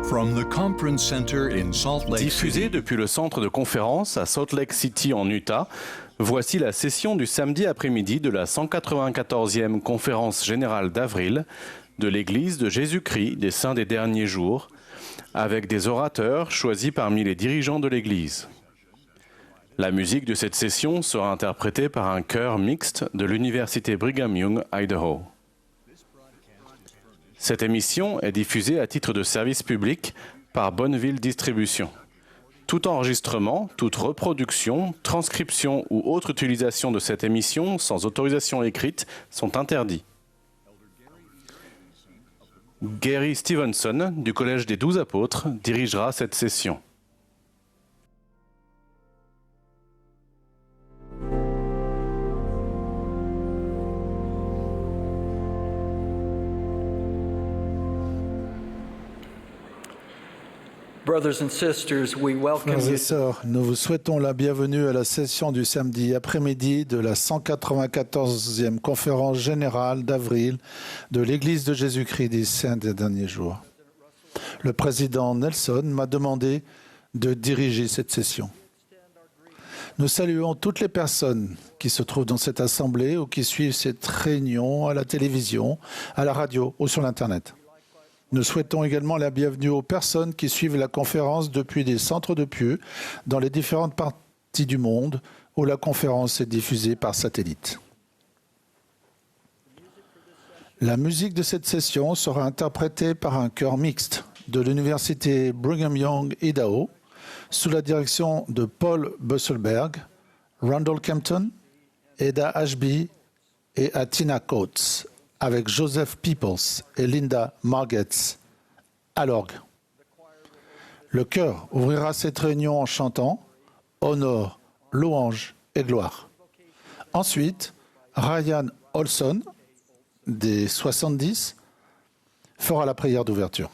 From the Conference Center in Salt Lake Diffusée City. depuis le centre de conférence à Salt Lake City en Utah, voici la session du samedi après-midi de la 194e conférence générale d'avril de l'Église de Jésus-Christ des Saints des Derniers Jours, avec des orateurs choisis parmi les dirigeants de l'Église. La musique de cette session sera interprétée par un chœur mixte de l'Université Brigham Young, Idaho. Cette émission est diffusée à titre de service public par Bonneville Distribution. Tout enregistrement, toute reproduction, transcription ou autre utilisation de cette émission sans autorisation écrite sont interdits. Gary Stevenson, du Collège des 12 Apôtres, dirigera cette session. Brothers and sisters, we welcome Frères et you. sœurs, nous vous souhaitons la bienvenue à la session du samedi après-midi de la 194e conférence générale d'avril de l'Église de Jésus-Christ des Saints des Derniers Jours. Le président Nelson m'a demandé de diriger cette session. Nous saluons toutes les personnes qui se trouvent dans cette assemblée ou qui suivent cette réunion à la télévision, à la radio ou sur l'Internet. Nous souhaitons également la bienvenue aux personnes qui suivent la conférence depuis des centres de Pieux dans les différentes parties du monde où la conférence est diffusée par satellite. La musique de cette session sera interprétée par un chœur mixte de l'Université Brigham Young, Idaho, sous la direction de Paul Busselberg, Randall Kempton, Eda Ashby et Atina Coates, avec Joseph Peoples et Linda Margetts à l'orgue. Le chœur ouvrira cette réunion en chantant « Honneur, louange et gloire ». Ensuite, Ryan Olson, des 70, fera la prière d'ouverture.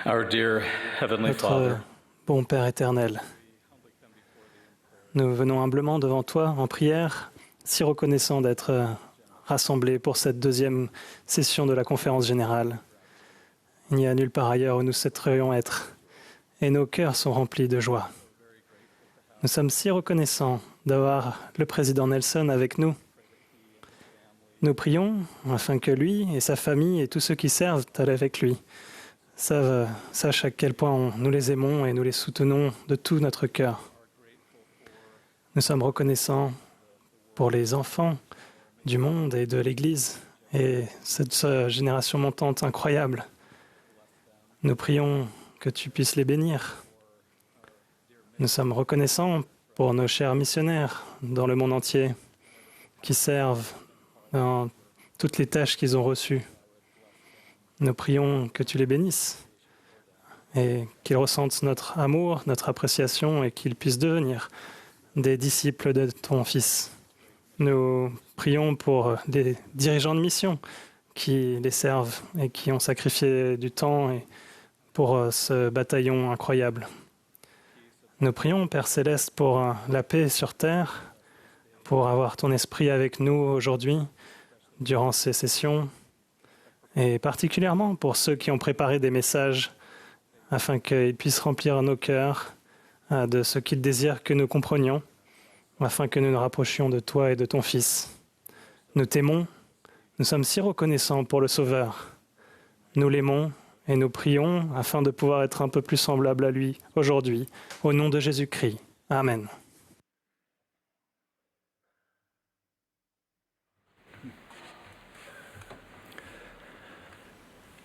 Our dear Heavenly Notre Father, Bon Père éternel, nous venons humblement devant toi en prière, si reconnaissants d'être rassemblés pour cette deuxième session de la conférence générale. Il n'y a nulle part ailleurs où nous souhaiterions être, et nos cœurs sont remplis de joie. Nous sommes si reconnaissants d'avoir le président Nelson avec nous. Nous prions afin que lui et sa famille et tous ceux qui servent avec lui sachent à quel point nous les aimons et nous les soutenons de tout notre cœur. Nous sommes reconnaissants pour les enfants du monde et de l'Église et cette génération montante incroyable. Nous prions que tu puisses les bénir. Nous sommes reconnaissants pour nos chers missionnaires dans le monde entier qui servent dans toutes les tâches qu'ils ont reçues. Nous prions que tu les bénisses et qu'ils ressentent notre amour, notre appréciation et qu'ils puissent devenir des disciples de ton Fils. Nous prions pour les dirigeants de mission qui les servent et qui ont sacrifié du temps pour ce bataillon incroyable. Nous prions, Père Céleste, pour la paix sur terre, pour avoir ton esprit avec nous aujourd'hui, durant ces sessions, et particulièrement pour ceux qui ont préparé des messages afin qu'ils puissent remplir nos cœurs de ce qu'ils désirent que nous comprenions, afin que nous nous rapprochions de toi et de ton Fils. Nous t'aimons, nous sommes si reconnaissants pour le Sauveur. Nous l'aimons et nous prions afin de pouvoir être un peu plus semblables à lui aujourd'hui, au nom de Jésus-Christ. Amen.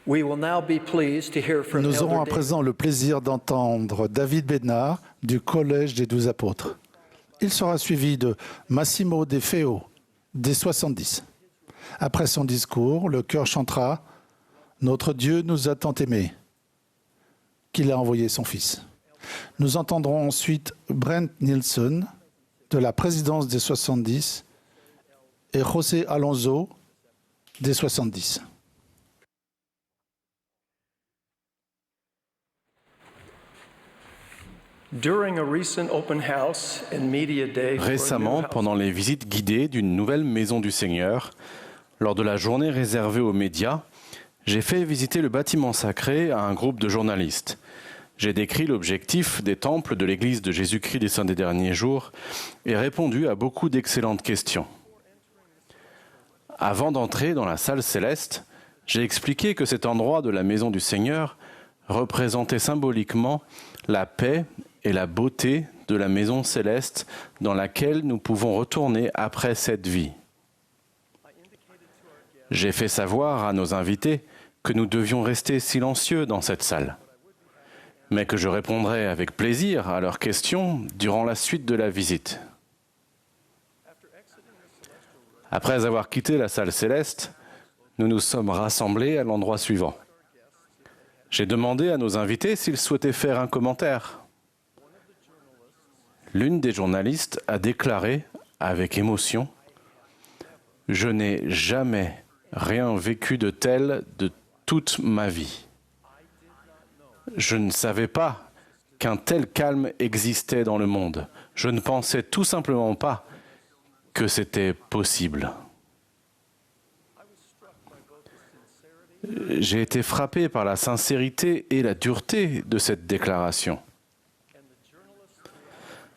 We will now be pleased to hear from Nous aurons à Elder présent le plaisir d'entendre David Bénard du Collège des 12 apôtres. Il sera suivi de Massimo De Feo, des 70. Après son discours, le chœur chantera « Notre Dieu nous a tant aimés qu'il a envoyé son Fils ». Nous entendrons ensuite Brent Nielsen de la présidence des 70 et José Alonso des 70. Récemment, pendant les visites guidées d'une nouvelle maison du Seigneur, lors de la journée réservée aux médias, j'ai fait visiter le bâtiment sacré à un groupe de journalistes. J'ai décrit l'objectif des temples de l'Église de Jésus-Christ des Saints des Derniers Jours et répondu à beaucoup d'excellentes questions. Avant d'entrer dans la salle céleste, j'ai expliqué que cet endroit de la maison du Seigneur représentait symboliquement la paix et la beauté de la maison céleste dans laquelle nous pouvons retourner après cette vie. J'ai fait savoir à nos invités que nous devions rester silencieux dans cette salle, mais que je répondrai avec plaisir à leurs questions durant la suite de la visite. Après avoir quitté la salle céleste, nous nous sommes rassemblés à l'endroit suivant. J'ai demandé à nos invités s'ils souhaitaient faire un commentaire. L'une des journalistes a déclaré avec émotion « Je n'ai jamais rien vécu de tel de toute ma vie. Je ne savais pas qu'un tel calme existait dans le monde. Je ne pensais tout simplement pas que c'était possible. » J'ai été frappé par la sincérité et la dureté de cette déclaration.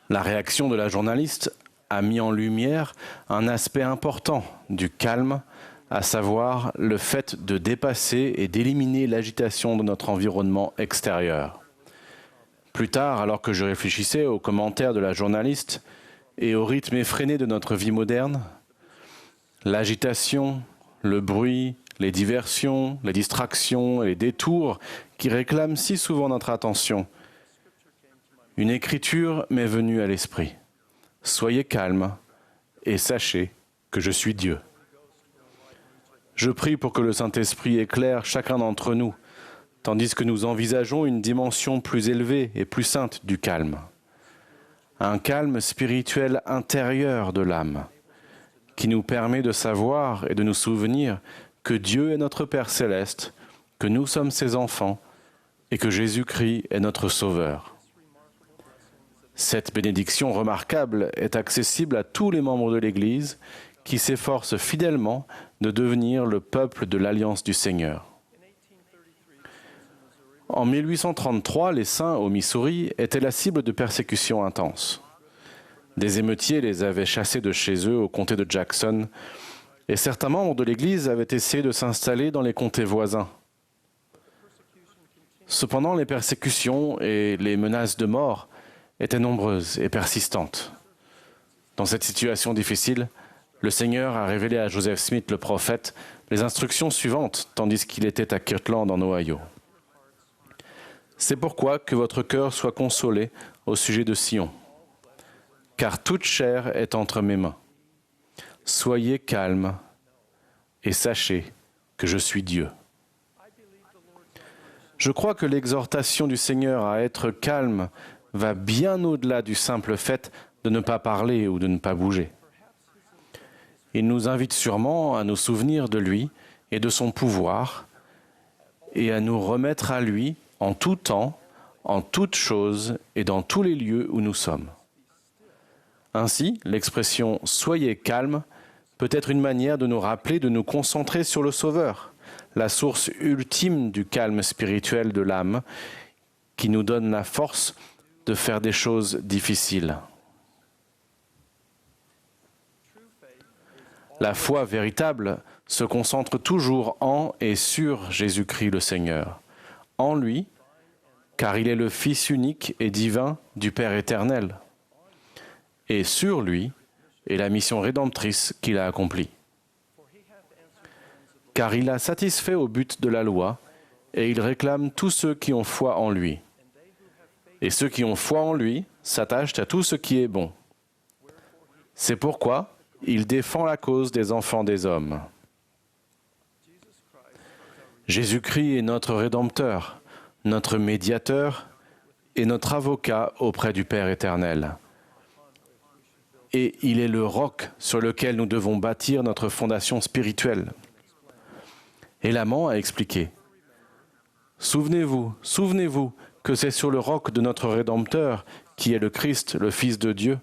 La réaction de la journaliste a mis en lumière un aspect important du calme, à savoir le fait de dépasser et d'éliminer l'agitation de notre environnement extérieur. Plus tard, alors que je réfléchissais aux commentaires de la journaliste et au rythme effréné de notre vie moderne, l'agitation, le bruit, les diversions, les distractions et les détours qui réclament si souvent notre attention, une écriture m'est venue à l'esprit. « Soyez calmes et sachez que je suis Dieu ». Je prie pour que le Saint-Esprit éclaire chacun d'entre nous, tandis que nous envisageons une dimension plus élevée et plus sainte du calme. Un calme spirituel intérieur de l'âme, qui nous permet de savoir et de nous souvenir que Dieu est notre Père céleste, que nous sommes ses enfants et que Jésus-Christ est notre Sauveur. Cette bénédiction remarquable est accessible à tous les membres de l'Église qui s'efforcent fidèlement de devenir le peuple de l'Alliance du Seigneur. En 1833, les saints au Missouri étaient la cible de persécutions intenses. Des émeutiers les avaient chassés de chez eux au comté de Jackson, et certains membres de l'Église avaient essayé de s'installer dans les comtés voisins. Cependant, les persécutions et les menaces de mort étaient nombreuses et persistantes. Dans cette situation difficile, le Seigneur a révélé à Joseph Smith, le prophète, les instructions suivantes, tandis qu'il était à Kirtland, en Ohio. C'est pourquoi que votre cœur soit consolé au sujet de Sion, car toute chair est entre mes mains. Soyez calmes et sachez que je suis Dieu. Je crois que l'exhortation du Seigneur à être calme va bien au-delà du simple fait de ne pas parler ou de ne pas bouger. Il nous invite sûrement à nous souvenir de lui et de son pouvoir et à nous remettre à lui en tout temps, en toutes choses et dans tous les lieux où nous sommes. Ainsi, l'expression « soyez calme » peut être une manière de nous rappeler de nous concentrer sur le Sauveur, la source ultime du calme spirituel de l'âme, qui nous donne la force de faire des choses difficiles. La foi véritable se concentre toujours en et sur Jésus-Christ le Seigneur. En lui, car il est le Fils unique et divin du Père éternel. Et sur lui est la mission rédemptrice qu'il a accomplie. Car il a satisfait au but de la loi, et il réclame tous ceux qui ont foi en lui. Et ceux qui ont foi en lui s'attachent à tout ce qui est bon. C'est pourquoi il défend la cause des enfants des hommes. Jésus-Christ est notre Rédempteur, notre médiateur et notre avocat auprès du Père éternel. Et il est le roc sur lequel nous devons bâtir notre fondation spirituelle. Et l'amant a expliqué, « Souvenez-vous que c'est sur le roc de notre Rédempteur, qui est le Christ, le Fils de Dieu,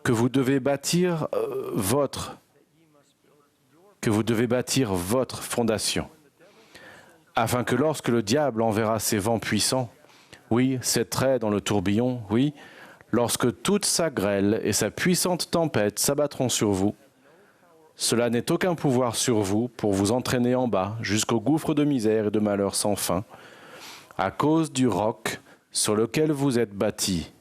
que vous devez bâtir votre fondation, afin que lorsque le diable enverra ses vents puissants, oui, ses traits dans le tourbillon, oui, lorsque toute sa grêle et sa puissante tempête s'abattront sur vous, cela n'ait aucun pouvoir sur vous pour vous entraîner en bas jusqu'au gouffre de misère et de malheur sans fin, à cause du roc sur lequel vous êtes bâtis,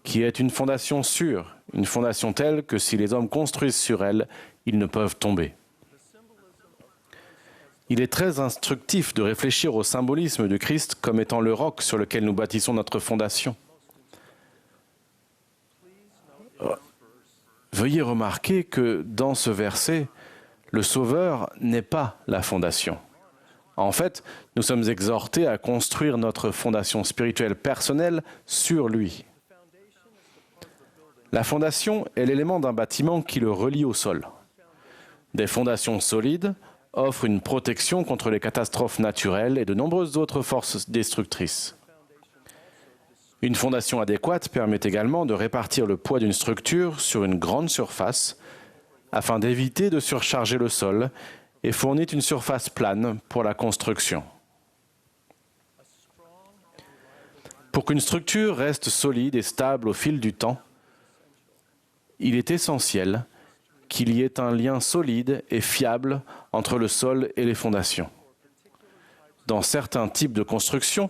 qui est une fondation sûre, une fondation telle que si les hommes construisent sur elle, ils ne peuvent tomber. » Il est très instructif de réfléchir au symbolisme du Christ comme étant le roc sur lequel nous bâtissons notre fondation. Veuillez remarquer que dans ce verset, le Sauveur n'est pas la fondation. En fait, nous sommes exhortés à construire notre fondation spirituelle personnelle sur lui. La fondation est l'élément d'un bâtiment qui le relie au sol. Des fondations solides offrent une protection contre les catastrophes naturelles et de nombreuses autres forces destructrices. Une fondation adéquate permet également de répartir le poids d'une structure sur une grande surface afin d'éviter de surcharger le sol et fournit une surface plane pour la construction. Pour qu'une structure reste solide et stable au fil du temps, il est essentiel qu'il y ait un lien solide et fiable entre le sol et les fondations. Dans certains types de construction,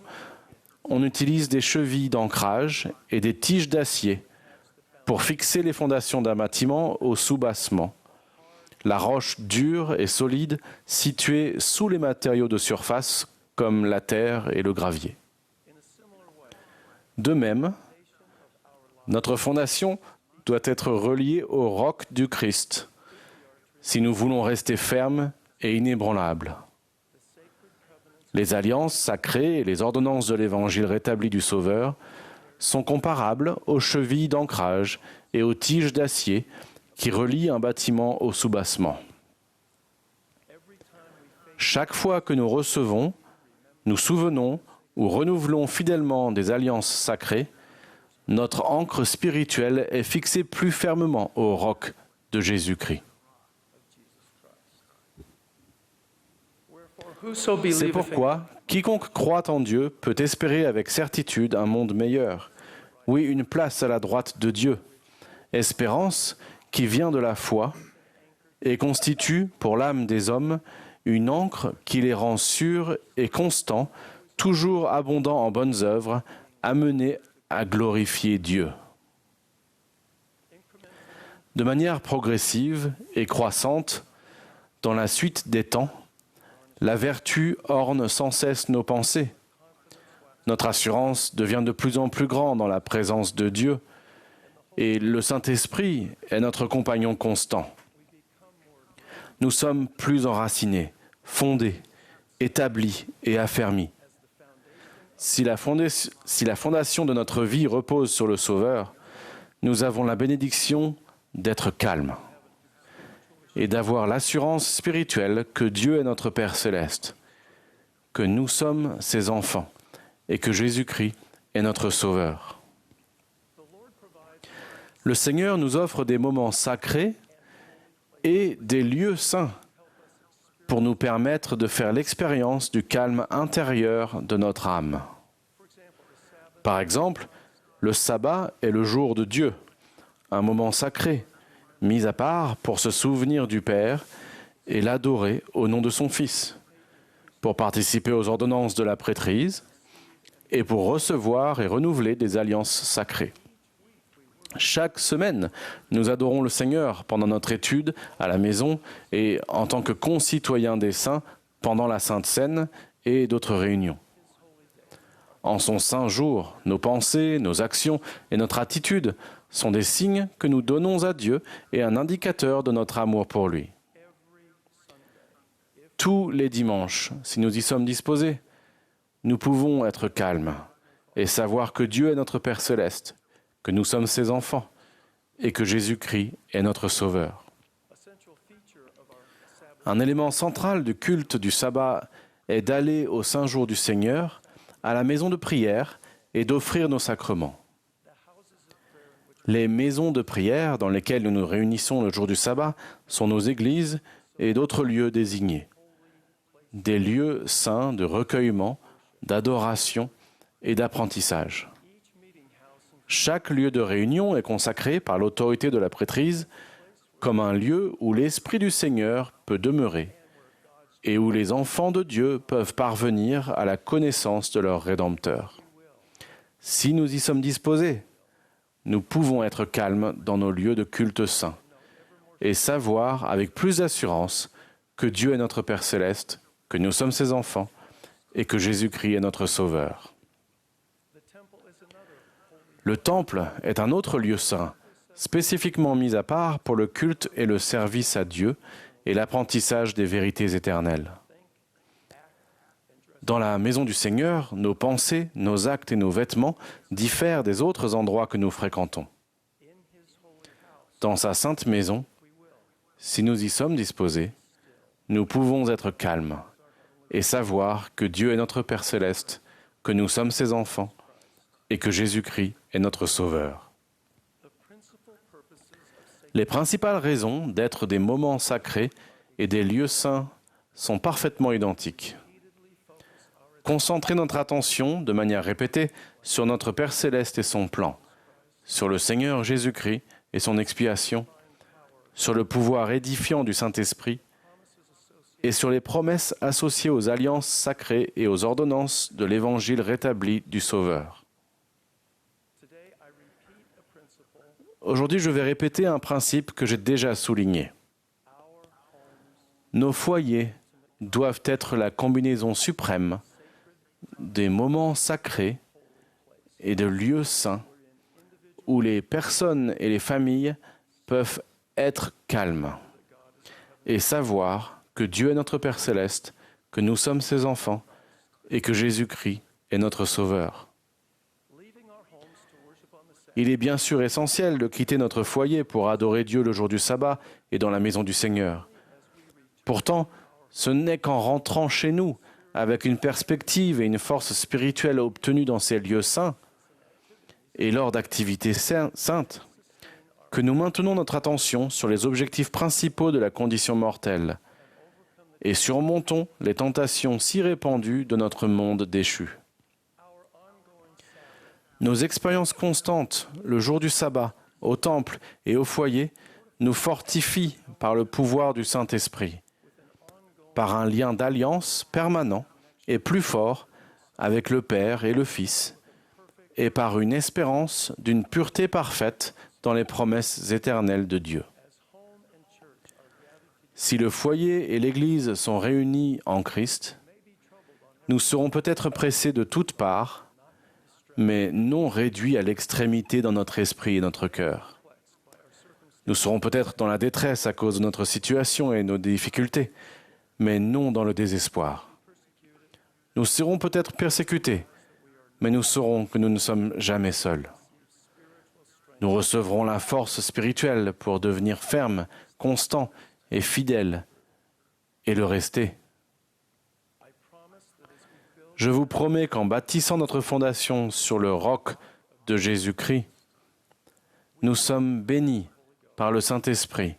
on utilise des chevilles d'ancrage et des tiges d'acier pour fixer les fondations d'un bâtiment au soubassement, la roche dure et solide située sous les matériaux de surface comme la terre et le gravier. De même, notre fondation doit être reliée au roc du Christ si nous voulons rester fermes et inébranlables. Les alliances sacrées et les ordonnances de l'Évangile rétabli du Sauveur sont comparables aux chevilles d'ancrage et aux tiges d'acier qui relient un bâtiment au soubassement. Chaque fois que nous recevons, nous souvenons ou renouvelons fidèlement des alliances sacrées, Notre ancre spirituelle est fixée plus fermement au roc de Jésus-Christ. Whoso C'est believeth in pourquoi quiconque croit en Dieu peut espérer avec certitude un monde meilleur. Oui, une place à la droite de Dieu. Espérance qui vient de la foi et constitue pour l'âme des hommes une ancre qui les rend sûrs et constants, toujours abondants en bonnes œuvres, amenés à glorifier Dieu. De manière progressive et croissante, dans la suite des temps, la vertu orne sans cesse nos pensées. Notre assurance devient de plus en plus grande dans la présence de Dieu et le Saint-Esprit est notre compagnon constant. Nous sommes plus enracinés, fondés, établis et affermis. Si la fondation de notre vie repose sur le Sauveur, nous avons la bénédiction d'être calmes et d'avoir l'assurance spirituelle que Dieu est notre Père céleste, que nous sommes ses enfants et que Jésus-Christ est notre Sauveur. Le Seigneur nous offre des moments sacrés et des lieux saints pour nous permettre de faire l'expérience du calme intérieur de notre âme. Par exemple, le sabbat est le jour de Dieu, un moment sacré, mis à part pour se souvenir du Père et l'adorer au nom de son Fils, pour participer aux ordonnances de la prêtrise et pour recevoir et renouveler des alliances sacrées. Chaque semaine, nous adorons le Seigneur pendant notre étude à la maison et en tant que concitoyens des saints pendant la Sainte Seine et d'autres réunions. En son saint jour, nos pensées, nos actions et notre attitude sont des signes que nous donnons à Dieu et un indicateur de notre amour pour lui. Tous les dimanches, si nous y sommes disposés, nous pouvons être calmes et savoir que Dieu est notre Père céleste, que nous sommes ses enfants et que Jésus-Christ est notre Sauveur. Un élément central du culte du sabbat est d'aller au saint jour du Seigneur, à la maison de prière et d'offrir nos sacrements. Les maisons de prière dans lesquelles nous nous réunissons le jour du sabbat sont nos églises et d'autres lieux désignés. Des lieux saints de recueillement, d'adoration et d'apprentissage. Chaque lieu de réunion est consacré par l'autorité de la prêtrise comme un lieu où l'Esprit du Seigneur peut demeurer et où les enfants de Dieu peuvent parvenir à la connaissance de leur Rédempteur. Si nous y sommes disposés, nous pouvons être calmes dans nos lieux de culte saints et savoir avec plus d'assurance que Dieu est notre Père céleste, que nous sommes ses enfants et que Jésus-Christ est notre Sauveur. Le temple est un autre lieu saint, spécifiquement mis à part pour le culte et le service à Dieu et l'apprentissage des vérités éternelles. Dans la maison du Seigneur, nos pensées, nos actes et nos vêtements diffèrent des autres endroits que nous fréquentons. Dans sa sainte maison, si nous y sommes disposés, nous pouvons être calmes et savoir que Dieu est notre Père céleste, que nous sommes ses enfants et que Jésus-Christ est notre Sauveur. Les principales raisons d'être des moments sacrés et des lieux saints sont parfaitement identiques. Concentrer notre attention de manière répétée sur notre Père céleste et son plan, sur le Seigneur Jésus-Christ et son expiation, sur le pouvoir édifiant du Saint-Esprit et sur les promesses associées aux alliances sacrées et aux ordonnances de l'Évangile rétabli du Sauveur. Aujourd'hui, je vais répéter un principe que j'ai déjà souligné. Nos foyers doivent être la combinaison suprême des moments sacrés et de lieux saints où les personnes et les familles peuvent être calmes et savoir que Dieu est notre Père céleste, que nous sommes ses enfants et que Jésus-Christ est notre Sauveur. Il est bien sûr essentiel de quitter notre foyer pour adorer Dieu le jour du sabbat et dans la maison du Seigneur. Pourtant, ce n'est qu'en rentrant chez nous, avec une perspective et une force spirituelle obtenues dans ces lieux saints, et lors d'activités saintes, que nous maintenons notre attention sur les objectifs principaux de la condition mortelle et surmontons les tentations si répandues de notre monde déchu. Nos expériences constantes, le jour du sabbat, au temple et au foyer, nous fortifient par le pouvoir du Saint-Esprit, par un lien d'alliance permanent et plus fort avec le Père et le Fils, et par une espérance d'une pureté parfaite dans les promesses éternelles de Dieu. Si le foyer et l'Église sont réunis en Christ, nous serons peut-être pressés de toutes parts, mais non réduits à l'extrémité dans notre esprit et notre cœur. Nous serons peut-être dans la détresse à cause de notre situation et nos difficultés, mais non dans le désespoir. Nous serons peut-être persécutés, mais nous saurons que nous ne sommes jamais seuls. Nous recevrons la force spirituelle pour devenir fermes, constants et fidèles, et le rester. Je vous promets qu'en bâtissant notre fondation sur le roc de Jésus-Christ, nous sommes bénis par le Saint-Esprit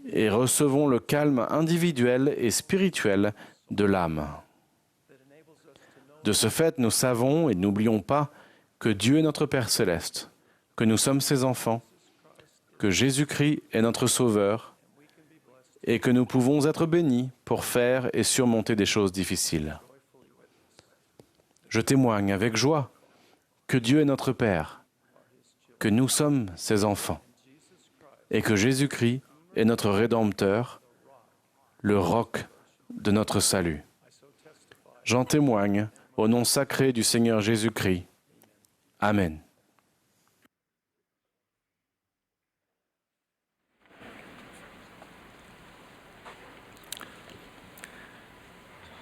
et recevons le calme individuel et spirituel de l'âme. De ce fait, nous savons et n'oublions pas que Dieu est notre Père céleste, que nous sommes ses enfants, que Jésus-Christ est notre Sauveur et que nous pouvons être bénis pour faire et surmonter des choses difficiles. Je témoigne avec joie que Dieu est notre Père, que nous sommes ses enfants et que Jésus-Christ est notre Rédempteur, le roc de notre salut. J'en témoigne au nom sacré du Seigneur Jésus-Christ. Amen.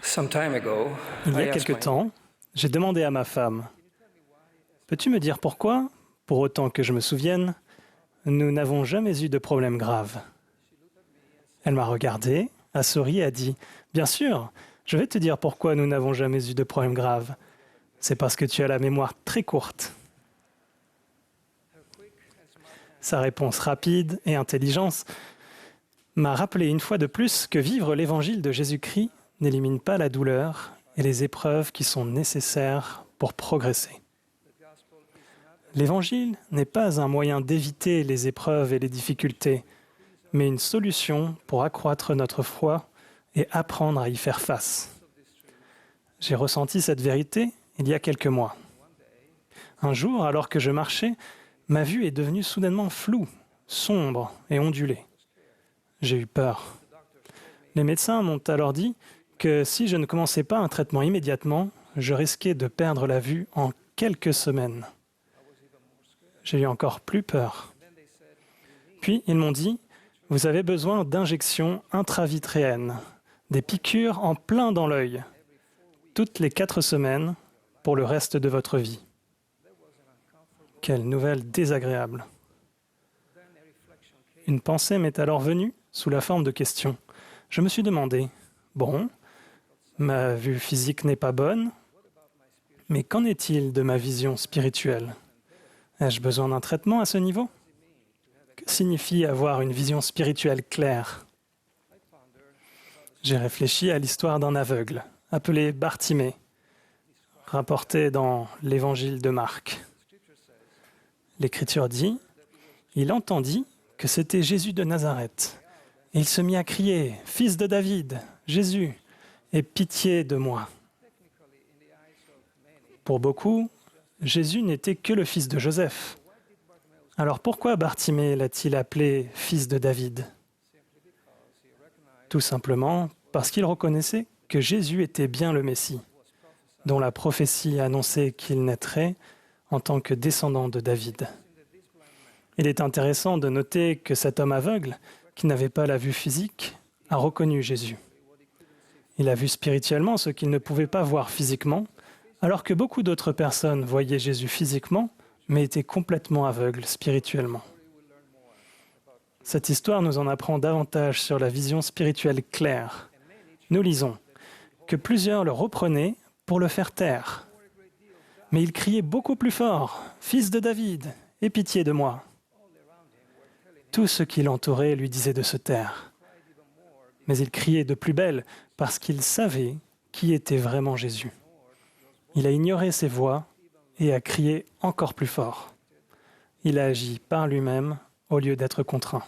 Some time ago, Il y I a asked quelque my- temps, j'ai demandé à ma femme, « Peux-tu me dire pourquoi, pour autant que je me souvienne, nous n'avons jamais eu de problème grave ?» Elle m'a regardé, a souri et a dit, « Bien sûr, je vais te dire pourquoi nous n'avons jamais eu de problème grave. C'est parce que tu as la mémoire très courte. » Sa réponse rapide et intelligente m'a rappelé une fois de plus que vivre l'évangile de Jésus-Christ n'élimine pas la douleur et les épreuves qui sont nécessaires pour progresser. L'évangile n'est pas un moyen d'éviter les épreuves et les difficultés, mais une solution pour accroître notre foi et apprendre à y faire face. J'ai ressenti cette vérité il y a quelques mois. Un jour, alors que je marchais, ma vue est devenue soudainement floue, sombre et ondulée. J'ai eu peur. Les médecins m'ont alors dit que si je ne commençais pas un traitement immédiatement, je risquais de perdre la vue en quelques semaines. J'ai eu encore plus peur. Puis ils m'ont dit, « Vous avez besoin d'injections intravitréennes, des piqûres en plein dans l'œil, toutes les 4 semaines pour le reste de votre vie. » Quelle nouvelle désagréable. Une pensée m'est alors venue sous la forme de questions. Je me suis demandé, bon, ma vue physique n'est pas bonne, mais qu'en est-il de ma vision spirituelle? Ai-je besoin d'un traitement à ce niveau? Que signifie avoir une vision spirituelle claire? J'ai réfléchi à l'histoire d'un aveugle, appelé Bartimée, rapporté dans l'Évangile de Marc. L'Écriture dit, « Il entendit que c'était Jésus de Nazareth, et il se mit à crier, « Fils de David, Jésus, aie pitié de moi. » Pour beaucoup, Jésus n'était que le fils de Joseph. Alors pourquoi Bartimée l'a-t-il appelé « fils de David » ? Tout simplement parce qu'il reconnaissait que Jésus était bien le Messie, dont la prophétie annonçait qu'il naîtrait en tant que descendant de David. Il est intéressant de noter que cet homme aveugle, qui n'avait pas la vue physique, a reconnu Jésus. Il a vu spirituellement ce qu'il ne pouvait pas voir physiquement, alors que beaucoup d'autres personnes voyaient Jésus physiquement, mais étaient complètement aveugles spirituellement. Cette histoire nous en apprend davantage sur la vision spirituelle claire. Nous lisons que plusieurs le reprenaient pour le faire taire. Mais il criait beaucoup plus fort, « Fils de David, aie pitié de moi !» Tout ce qui l'entourait lui disait de se taire. Mais il criait de plus belle parce qu'il savait qui était vraiment Jésus. Il a ignoré ses voix et a crié encore plus fort. Il a agi par lui-même au lieu d'être contraint.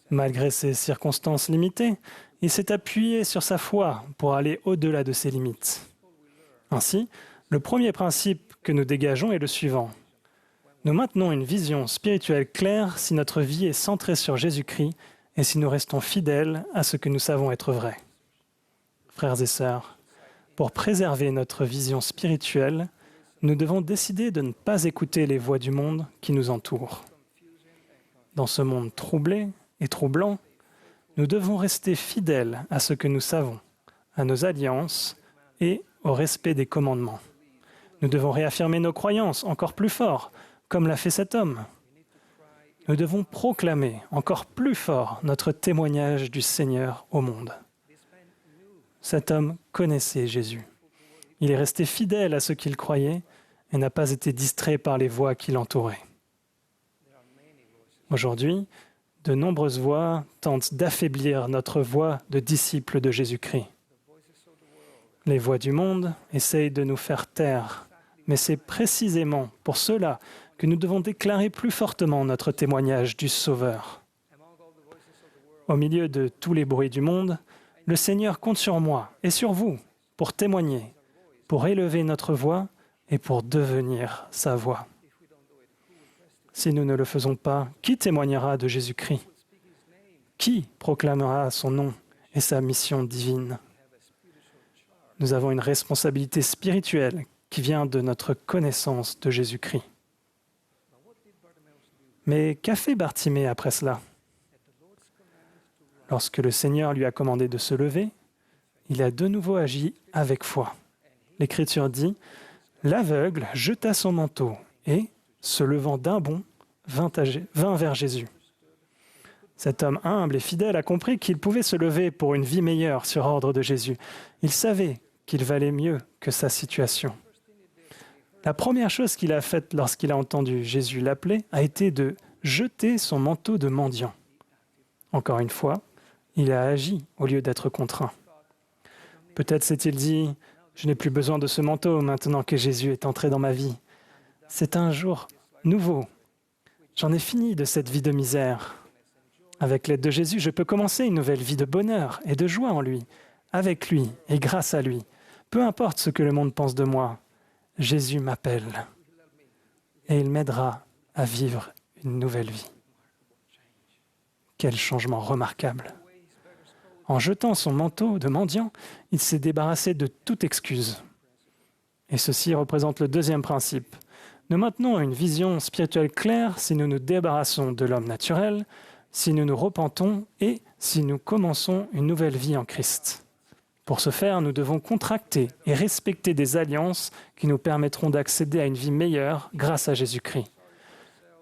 Malgré ses circonstances limitées, il s'est appuyé sur sa foi pour aller au-delà de ses limites. Ainsi, le premier principe que nous dégageons est le suivant. Nous maintenons une vision spirituelle claire si notre vie est centrée sur Jésus-Christ et si nous restons fidèles à ce que nous savons être vrai. Frères et sœurs, pour préserver notre vision spirituelle, nous devons décider de ne pas écouter les voix du monde qui nous entourent. Dans ce monde troublé et troublant, nous devons rester fidèles à ce que nous savons, à nos alliances et au respect des commandements. Nous devons réaffirmer nos croyances encore plus fort, comme l'a fait cet homme. Nous devons proclamer encore plus fort notre témoignage du Seigneur au monde. Cet homme connaissait Jésus. Il est resté fidèle à ce qu'il croyait et n'a pas été distrait par les voix qui l'entouraient. Aujourd'hui, de nombreuses voix tentent d'affaiblir notre voix de disciples de Jésus-Christ. Les voix du monde essayent de nous faire taire, mais c'est précisément pour cela que nous devons déclarer plus fortement notre témoignage du Sauveur. Au milieu de tous les bruits du monde, le Seigneur compte sur moi et sur vous pour témoigner, pour élever notre voix et pour devenir sa voix. Si nous ne le faisons pas, qui témoignera de Jésus-Christ? Qui proclamera son nom et sa mission divine? Nous avons une responsabilité spirituelle qui vient de notre connaissance de Jésus-Christ. Mais qu'a fait Bartimée après cela? Lorsque le Seigneur lui a commandé de se lever, il a de nouveau agi avec foi. L'Écriture dit « L'aveugle jeta son manteau et, se levant d'un bond, vint vers Jésus. » Cet homme humble et fidèle a compris qu'il pouvait se lever pour une vie meilleure sur ordre de Jésus. Il savait qu'il valait mieux que sa situation. La première chose qu'il a faite lorsqu'il a entendu Jésus l'appeler a été de jeter son manteau de mendiant. Encore une fois, il a agi au lieu d'être contraint. Peut-être s'est-il dit « Je n'ai plus besoin de ce manteau maintenant que Jésus est entré dans ma vie. C'est un jour nouveau. J'en ai fini de cette vie de misère. Avec l'aide de Jésus, je peux commencer une nouvelle vie de bonheur et de joie en lui, avec lui et grâce à lui. Peu importe ce que le monde pense de moi, Jésus m'appelle et il m'aidera à vivre une nouvelle vie. » Quel changement remarquable! En jetant son manteau de mendiant, il s'est débarrassé de toute excuse. Et ceci représente le deuxième principe. Nous maintenons une vision spirituelle claire si nous nous débarrassons de l'homme naturel, si nous nous repentons et si nous commençons une nouvelle vie en Christ. Pour ce faire, nous devons contracter et respecter des alliances qui nous permettront d'accéder à une vie meilleure grâce à Jésus-Christ.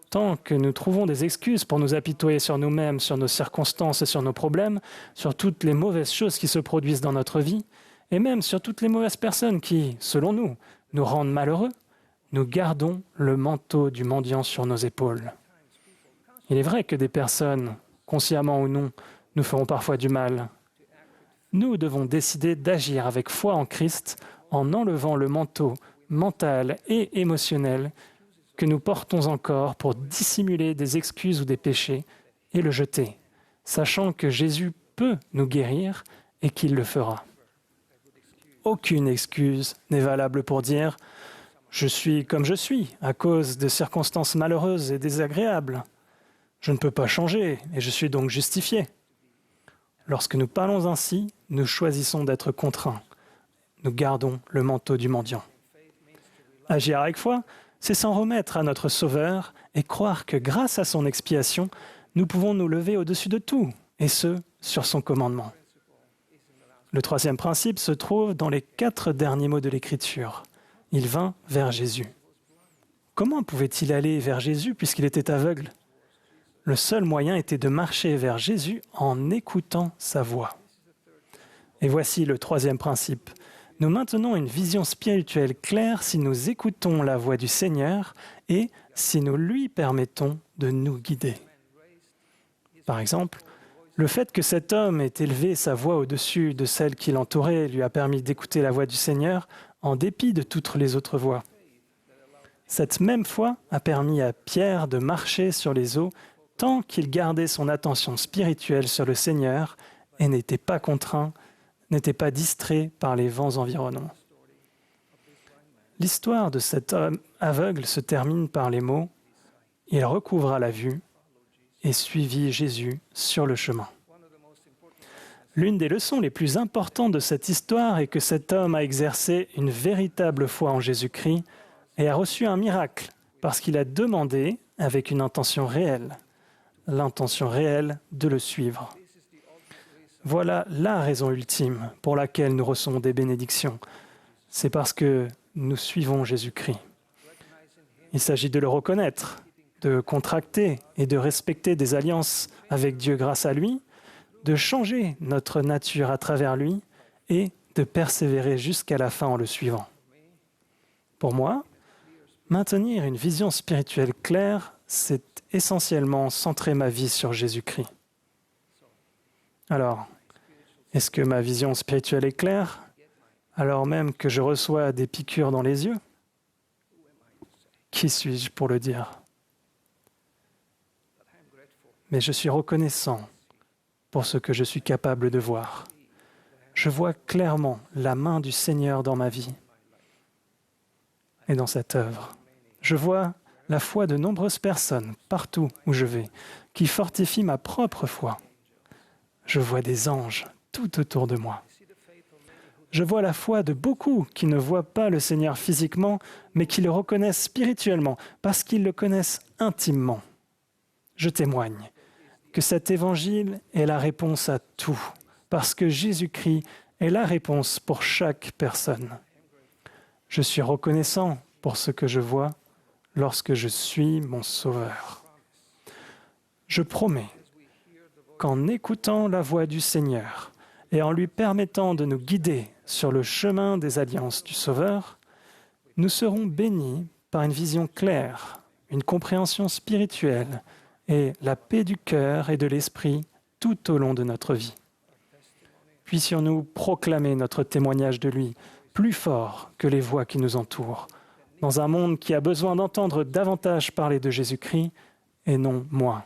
Tant que nous trouvons des excuses pour nous apitoyer sur nous-mêmes, sur nos circonstances et sur nos problèmes, sur toutes les mauvaises choses qui se produisent dans notre vie, et même sur toutes les mauvaises personnes qui, selon nous, nous rendent malheureux, nous gardons le manteau du mendiant sur nos épaules. Il est vrai que des personnes, consciemment ou non, nous feront parfois du mal. Nous devons décider d'agir avec foi en Christ en enlevant le manteau mental et émotionnel que nous portons encore pour dissimuler des excuses ou des péchés et le jeter, sachant que Jésus peut nous guérir et qu'il le fera. Aucune excuse n'est valable pour dire « Je suis comme je suis à cause de circonstances malheureuses et désagréables. Je ne peux pas changer et je suis donc justifié. » Lorsque nous parlons ainsi, nous choisissons d'être contraints. Nous gardons le manteau du mendiant. Agir avec foi, c'est s'en remettre à notre Sauveur et croire que grâce à son expiation, nous pouvons nous lever au-dessus de tout, et ce, sur son commandement. Le troisième principe se trouve dans les 4 derniers mots de l'Écriture. Il vint vers Jésus. Comment pouvait-il aller vers Jésus puisqu'il était aveugle? Le seul moyen était de marcher vers Jésus en écoutant sa voix. Et voici le troisième principe. nous maintenons une vision spirituelle claire si nous écoutons la voix du Seigneur et si nous lui permettons de nous guider. Par exemple, le fait que cet homme ait élevé sa voix au-dessus de celle qui l'entourait lui a permis d'écouter la voix du Seigneur en dépit de toutes les autres voix. Cette même foi a permis à Pierre de marcher sur les eaux tant qu'il gardait son attention spirituelle sur le Seigneur et n'était pas contraint, n'était pas distrait par les vents environnants. L'histoire de cet homme aveugle se termine par les mots « Il recouvra la vue et suivit Jésus sur le chemin ». L'une des leçons les plus importantes de cette histoire est que cet homme a exercé une véritable foi en Jésus-Christ et a reçu un miracle parce qu'il a demandé avec une intention réelle, l'intention réelle de le suivre. Voilà la raison ultime pour laquelle nous recevons des bénédictions. C'est parce que nous suivons Jésus-Christ. Il s'agit de le reconnaître, de contracter et de respecter des alliances avec Dieu grâce à lui, de changer notre nature à travers lui et de persévérer jusqu'à la fin en le suivant. Pour moi, maintenir une vision spirituelle claire, c'est essentiellement centrer ma vie sur Jésus-Christ. Alors, est-ce que ma vision spirituelle est claire, alors même que je reçois des piqûres dans les yeux? Qui suis-je pour le dire? Mais je suis reconnaissant pour ce que je suis capable de voir. Je vois clairement la main du Seigneur dans ma vie et dans cette œuvre. Je vois la foi de nombreuses personnes partout où je vais, qui fortifient ma propre foi. Je vois des anges tout autour de moi. Je vois la foi de beaucoup qui ne voient pas le Seigneur physiquement, mais qui le reconnaissent spirituellement, parce qu'ils le connaissent intimement. Je témoigne que cet évangile est la réponse à tout, parce que Jésus-Christ est la réponse pour chaque personne. Je suis reconnaissant pour ce que je vois lorsque je suis mon Sauveur. Je promets qu'en écoutant la voix du Seigneur et en lui permettant de nous guider sur le chemin des alliances du Sauveur, nous serons bénis par une vision claire, une compréhension spirituelle et la paix du cœur et de l'esprit tout au long de notre vie. Puissions-nous proclamer notre témoignage de lui plus fort que les voix qui nous entourent, dans un monde qui a besoin d'entendre davantage parler de Jésus-Christ et non moins.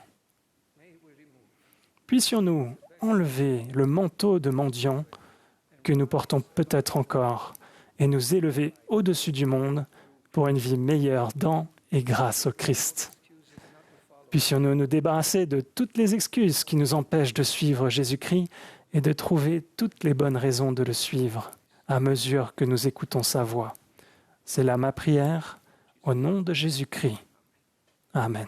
Puissions-nous enlever le manteau de mendiant que nous portons peut-être encore et nous élever au-dessus du monde pour une vie meilleure dans et grâce au Christ. Puissions-nous nous débarrasser de toutes les excuses qui nous empêchent de suivre Jésus-Christ et de trouver toutes les bonnes raisons de le suivre à mesure que nous écoutons sa voix. C'est là ma prière, au nom de Jésus-Christ. Amen.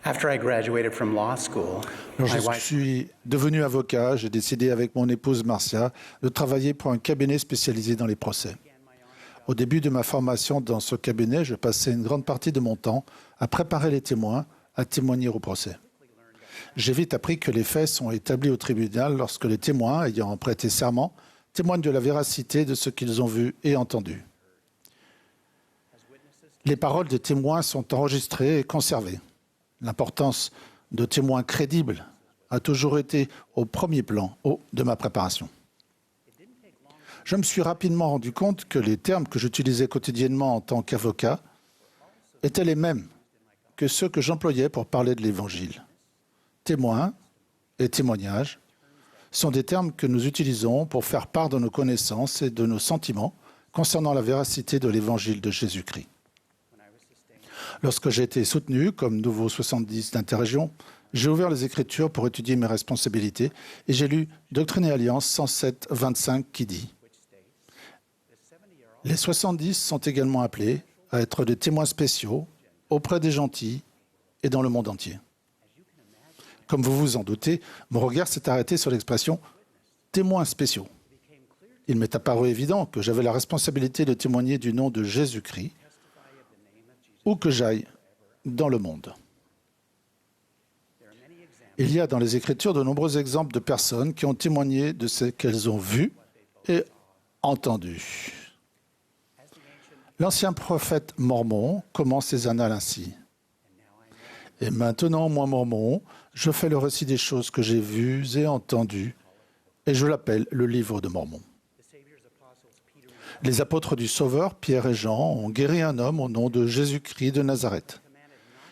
After I graduated from law school, Lorsque my je wife suis devenu avocat, j'ai décidé avec mon épouse Marcia de travailler pour un cabinet spécialisé dans les procès. Au début de ma formation dans ce cabinet, je passais une grande partie de mon temps à préparer les témoins à témoigner au procès. J'ai vite appris que les faits sont établis au tribunal lorsque les témoins, ayant prêté serment, témoignent de la véracité de ce qu'ils ont vu et entendu. Les paroles des témoins sont enregistrées et conservées. L'importance de témoins crédibles a toujours été au premier plan de ma préparation. Je me suis rapidement rendu compte que les termes que j'utilisais quotidiennement en tant qu'avocat étaient les mêmes que ceux que j'employais pour parler de l'Évangile. Témoin et témoignage sont des termes que nous utilisons pour faire part de nos connaissances et de nos sentiments concernant la véracité de l'Évangile de Jésus-Christ. Lorsque j'ai été soutenu comme nouveau 70 d'Interrégion, j'ai ouvert les Écritures pour étudier mes responsabilités et j'ai lu Doctrine et Alliance 107-25 qui dit « Les 70 sont également appelés à être des témoins spéciaux auprès des gentils et dans le monde entier. » Comme vous vous en doutez, mon regard s'est arrêté sur l'expression « témoins spéciaux ». Il m'est apparu évident que j'avais la responsabilité de témoigner du nom de Jésus-Christ où que j'aille dans le monde. Il y a dans les Écritures de nombreux exemples de personnes qui ont témoigné de ce qu'elles ont vu et entendu. L'ancien prophète Mormon commence ses annales ainsi. « Et maintenant, moi, Mormon, je fais le récit des choses que j'ai vues et entendues, et je l'appelle le livre de Mormon. » Les apôtres du Sauveur, Pierre et Jean, ont guéri un homme au nom de Jésus-Christ de Nazareth.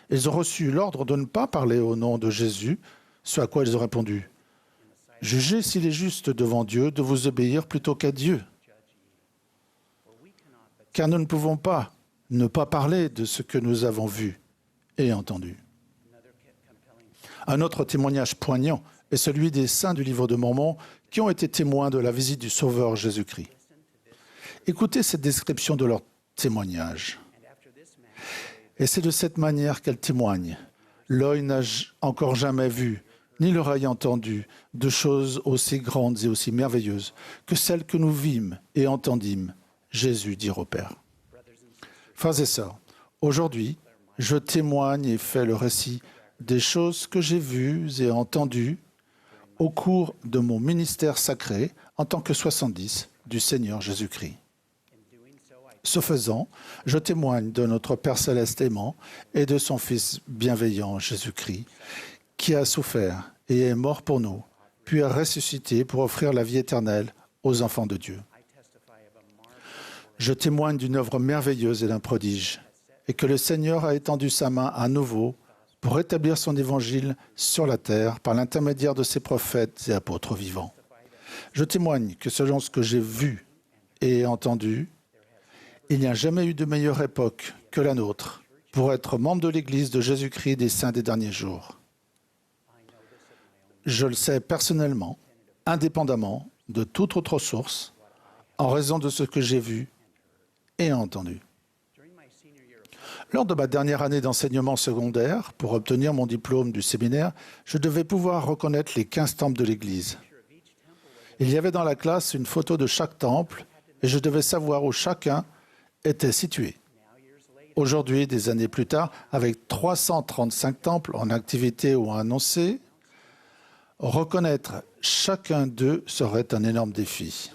Ils ont reçu l'ordre de ne pas parler au nom de Jésus, ce à quoi ils ont répondu « Jugez s'il est juste devant Dieu de vous obéir plutôt qu'à Dieu. Car nous ne pouvons pas ne pas parler de ce que nous avons vu et entendu. » Un autre témoignage poignant est celui des saints du livre de Mormon qui ont été témoins de la visite du Sauveur Jésus-Christ. Écoutez cette description de leur témoignage. Et c'est de cette manière qu'elles témoignent. L'œil n'a encore jamais vu, ni l'oreille entendu, de choses aussi grandes et aussi merveilleuses que celles que nous vîmes et entendîmes, Jésus dire au Père. Frères et sœurs, aujourd'hui, je témoigne et fais le récit des choses que j'ai vues et entendues au cours de mon ministère sacré en tant que 70 du Seigneur Jésus-Christ. Ce faisant, je témoigne de notre Père céleste aimant et de son Fils bienveillant Jésus-Christ, qui a souffert et est mort pour nous, puis a ressuscité pour offrir la vie éternelle aux enfants de Dieu. Je témoigne d'une œuvre merveilleuse et d'un prodige, et que le Seigneur a étendu sa main à nouveau pour établir son évangile sur la terre par l'intermédiaire de ses prophètes et apôtres vivants. Je témoigne que selon ce que j'ai vu et entendu, il n'y a jamais eu de meilleure époque que la nôtre pour être membre de l'Église de Jésus-Christ des saints des derniers jours. Je le sais personnellement, indépendamment de toute autre source, en raison de ce que j'ai vu et entendu. Lors de ma dernière année d'enseignement secondaire, pour obtenir mon diplôme du séminaire, je devais pouvoir reconnaître les 15 temples de l'Église. Il y avait dans la classe une photo de chaque temple et je devais savoir où chacun était situé. Aujourd'hui, des années plus tard, avec 335 temples en activité ou annoncés, reconnaître chacun d'eux serait un énorme défi.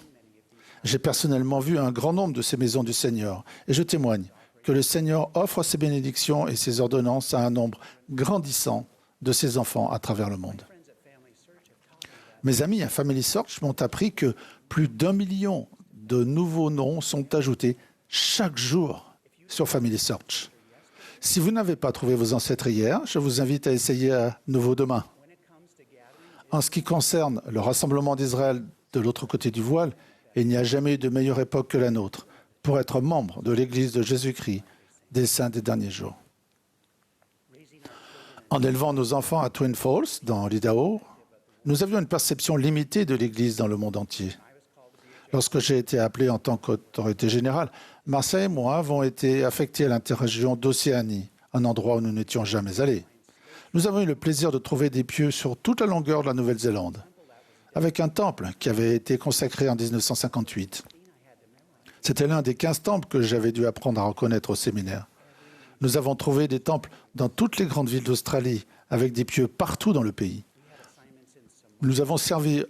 J'ai personnellement vu un grand nombre de ces maisons du Seigneur et je témoigne que le Seigneur offre ses bénédictions et ses ordonnances à un nombre grandissant de ses enfants à travers le monde. Mes amis à Family Search m'ont appris que plus d'1 million de nouveaux noms sont ajoutés chaque jour sur Family Search. Si vous n'avez pas trouvé vos ancêtres hier, je vous invite à essayer à nouveau demain. En ce qui concerne le rassemblement d'Israël de l'autre côté du voile, il n'y a jamais eu de meilleure époque que la nôtre pour être membre de l'Église de Jésus-Christ des saints des derniers jours. En élevant nos enfants à Twin Falls, dans l'Idaho, nous avions une perception limitée de l'Église dans le monde entier. Lorsque j'ai été appelé en tant qu'autorité générale, Marcia et moi avons été affectés à l'interrégion d'Océanie, un endroit où nous n'étions jamais allés. Nous avons eu le plaisir de trouver des pieux sur toute la longueur de la Nouvelle-Zélande, avec un temple qui avait été consacré en 1958. C'était l'un des 15 temples que j'avais dû apprendre à reconnaître au séminaire. Nous avons trouvé des temples dans toutes les grandes villes d'Australie, avec des pieux partout dans le pays. Nous avons servi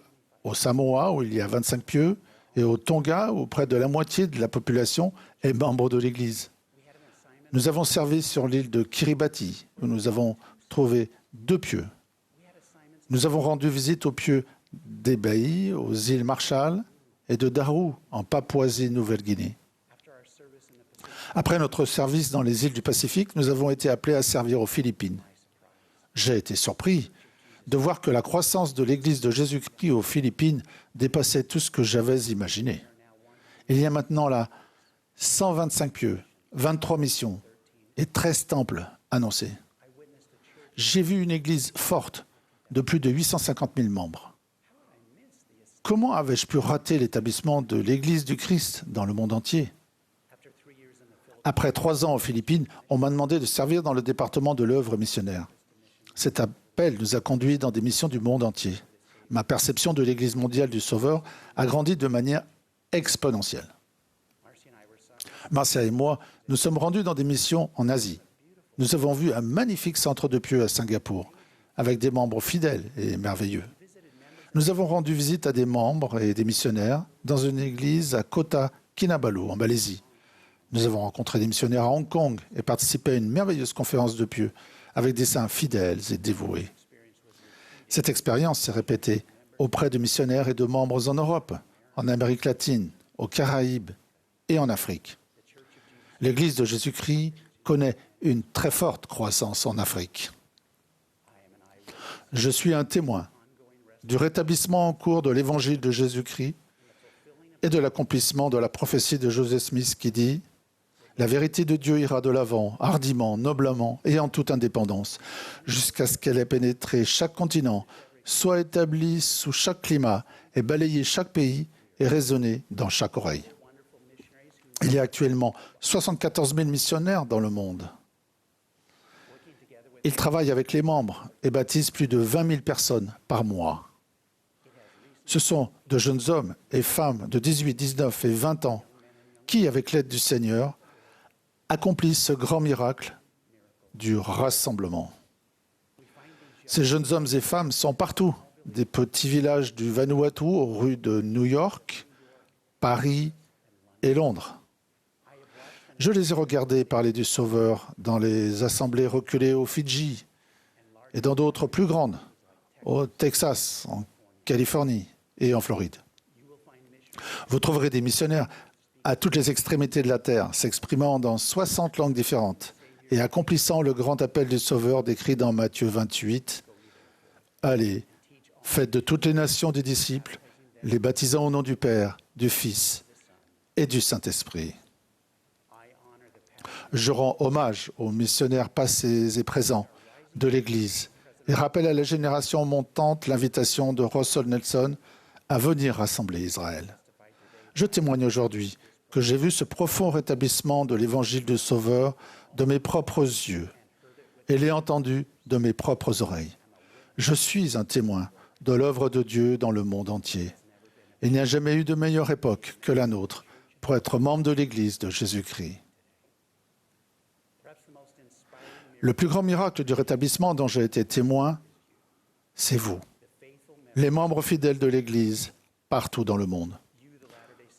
au Samoa, où il y a 25 pieux, et au Tonga, où près de la moitié de la population est membre de l'Église. Nous avons servi sur l'île de Kiribati, où nous avons trouvé 2 pieux. Nous avons rendu visite aux pieux d'Ebaï, aux îles Marshall, et de Daru, en Papouasie-Nouvelle-Guinée. Après notre service dans les îles du Pacifique, nous avons été appelés à servir aux Philippines. J'ai été surpris de voir que la croissance de l'Église de Jésus-Christ aux Philippines dépassait tout ce que j'avais imaginé. Il y a maintenant là 125 pieux, 23 missions et 13 temples annoncés. J'ai vu une Église forte de plus de 850 000 membres. Comment avais-je pu rater l'établissement de l'Église du Christ dans le monde entier ? Après 3 ans aux Philippines, on m'a demandé de servir dans le département de l'œuvre missionnaire. Cet appel nous a conduits dans des missions du monde entier. Ma perception de l'Église mondiale du Sauveur a grandi de manière exponentielle. Marcia et moi, nous sommes rendus dans des missions en Asie. Nous avons vu un magnifique centre de pieux à Singapour, avec des membres fidèles et merveilleux. Nous avons rendu visite à des membres et des missionnaires dans une église à Kota Kinabalu, en Malaisie. Nous avons rencontré des missionnaires à Hong Kong et participé à une merveilleuse conférence de pieux avec des saints fidèles et dévoués. Cette expérience s'est répétée auprès de missionnaires et de membres en Europe, en Amérique latine, aux Caraïbes et en Afrique. L'Église de Jésus-Christ connaît une très forte croissance en Afrique. Je suis un témoin du rétablissement en cours de l'Évangile de Jésus-Christ et de l'accomplissement de la prophétie de Joseph Smith qui dit « La vérité de Dieu ira de l'avant, hardiment, noblement et en toute indépendance, jusqu'à ce qu'elle ait pénétré chaque continent, soit établie sous chaque climat et balayé chaque pays et résonné dans chaque oreille. » Il y a actuellement 74 000 missionnaires dans le monde. Ils travaillent avec les membres et baptisent plus de 20 000 personnes par mois. Ce sont de jeunes hommes et femmes de 18, 19 et 20 ans qui, avec l'aide du Seigneur, accomplissent ce grand miracle du rassemblement. Ces jeunes hommes et femmes sont partout, des petits villages du Vanuatu aux rues de New York, Paris et Londres. Je les ai regardés parler du Sauveur dans les assemblées reculées aux Fidji et dans d'autres plus grandes, au Texas, en Californie et en Floride. Vous trouverez des missionnaires à toutes les extrémités de la terre, s'exprimant dans 60 langues différentes et accomplissant le grand appel du Sauveur décrit dans Matthieu 28. « Allez, faites de toutes les nations des disciples, les baptisant au nom du Père, du Fils et du Saint-Esprit. » Je rends hommage aux missionnaires passés et présents de l'Église et rappelle à la génération montante l'invitation de Russell Nelson à venir rassembler Israël. Je témoigne aujourd'hui que j'ai vu ce profond rétablissement de l'Évangile du Sauveur de mes propres yeux et l'ai entendu de mes propres oreilles. Je suis un témoin de l'œuvre de Dieu dans le monde entier. Il n'y a jamais eu de meilleure époque que la nôtre pour être membre de l'Église de Jésus-Christ. Le plus grand miracle du rétablissement dont j'ai été témoin, c'est vous, les membres fidèles de l'Église, partout dans le monde.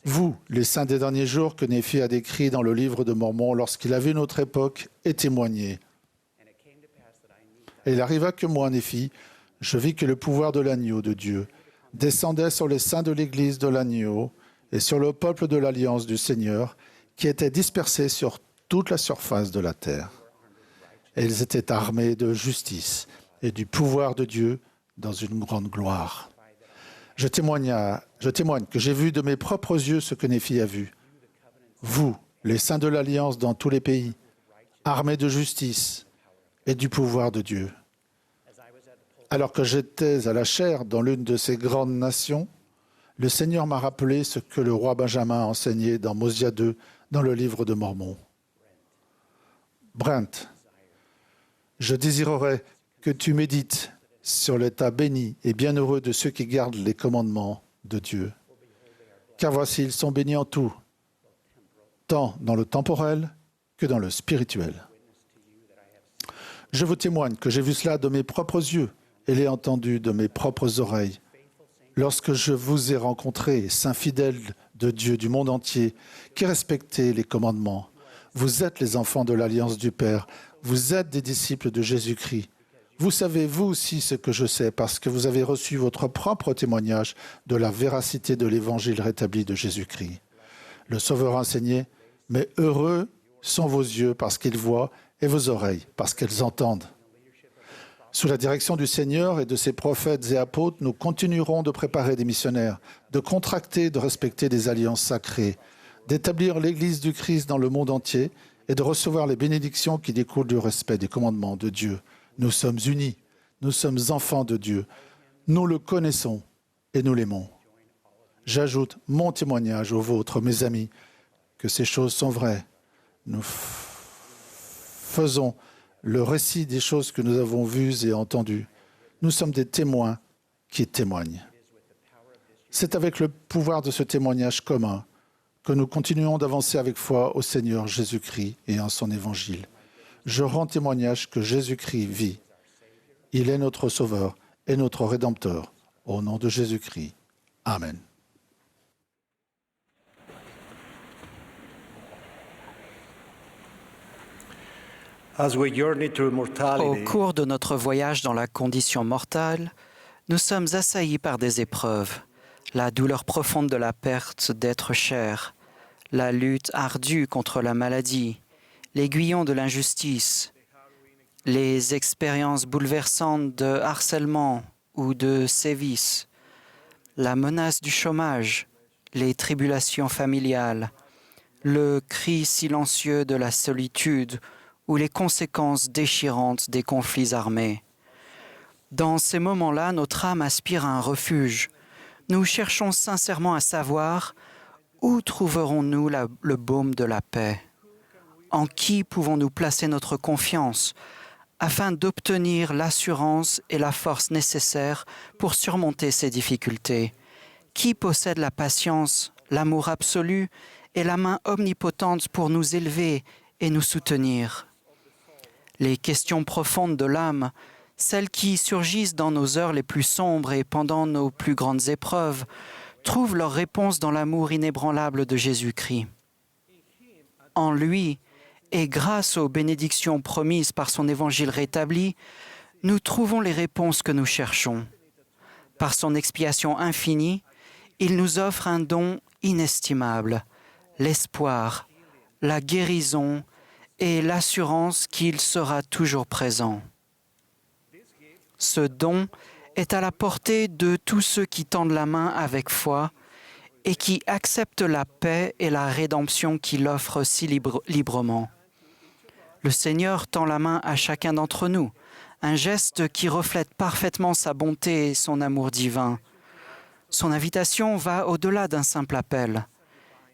Vous, les saints des derniers jours que Néphi a décrits dans le livre de Mormon lorsqu'il a vu notre époque et témoigné. Et il arriva que moi, Néphi, je vis que le pouvoir de l'agneau de Dieu descendait sur les saints de l'Église de l'agneau et sur le peuple de l'Alliance du Seigneur qui étaient dispersés sur toute la surface de la terre. Et ils étaient armés de justice et du pouvoir de Dieu dans une grande gloire. Je témoigne que j'ai vu de mes propres yeux ce que Néphi a vu. Vous, les saints de l'Alliance dans tous les pays, armés de justice et du pouvoir de Dieu. Alors que j'étais à la chaire dans l'une de ces grandes nations, le Seigneur m'a rappelé ce que le roi Benjamin a enseigné dans Mosia 2, dans le livre de Mormon. Brent, je désirerais que tu médites sur l'état béni et bienheureux de ceux qui gardent les commandements de Dieu. Car voici, ils sont bénis en tout, tant dans le temporel que dans le spirituel. Je vous témoigne que j'ai vu cela de mes propres yeux et l'ai entendu de mes propres oreilles. Lorsque je vous ai rencontrés, saints fidèles de Dieu du monde entier, qui respectez les commandements, vous êtes les enfants de l'alliance du Père, vous êtes des disciples de Jésus-Christ. Vous savez, vous aussi, ce que je sais, parce que vous avez reçu votre propre témoignage de la véracité de l'évangile rétabli de Jésus-Christ. Le Sauveur a enseigné, mais heureux sont vos yeux parce qu'ils voient et vos oreilles parce qu'elles entendent. Sous la direction du Seigneur et de ses prophètes et apôtres, nous continuerons de préparer des missionnaires, de contracter, de respecter des alliances sacrées, d'établir l'Église du Christ dans le monde entier et de recevoir les bénédictions qui découlent du respect des commandements de Dieu. Nous sommes unis, nous sommes enfants de Dieu, nous le connaissons et nous l'aimons. J'ajoute mon témoignage au vôtre, mes amis, que ces choses sont vraies. Nous faisons le récit des choses que nous avons vues et entendues. Nous sommes des témoins qui témoignent. C'est avec le pouvoir de ce témoignage commun que nous continuons d'avancer avec foi au Seigneur Jésus-Christ et en son évangile. Je rends témoignage que Jésus-Christ vit. Il est notre Sauveur et notre Rédempteur. Au nom de Jésus-Christ. Amen. Au cours de notre voyage dans la condition mortale, nous sommes assaillis par des épreuves, la douleur profonde de la perte d'être cher, la lutte ardue contre la maladie, l'aiguillon de l'injustice, les expériences bouleversantes de harcèlement ou de sévices, la menace du chômage, les tribulations familiales, le cri silencieux de la solitude ou les conséquences déchirantes des conflits armés. Dans ces moments-là, notre âme aspire à un refuge. Nous cherchons sincèrement à savoir où trouverons-nous le baume de la paix. En qui pouvons-nous placer notre confiance afin d'obtenir l'assurance et la force nécessaires pour surmonter ces difficultés? Qui possède la patience, l'amour absolu et la main omnipotente pour nous élever et nous soutenir? Les questions profondes de l'âme, celles qui surgissent dans nos heures les plus sombres et pendant nos plus grandes épreuves, trouvent leur réponse dans l'amour inébranlable de Jésus-Christ. En lui, et grâce aux bénédictions promises par son évangile rétabli, nous trouvons les réponses que nous cherchons. Par son expiation infinie, il nous offre un don inestimable, l'espoir, la guérison et l'assurance qu'il sera toujours présent. Ce don est à la portée de tous ceux qui tendent la main avec foi et qui acceptent la paix et la rédemption qu'il offre si librement. Le Seigneur tend la main à chacun d'entre nous, un geste qui reflète parfaitement sa bonté et son amour divin. Son invitation va au-delà d'un simple appel.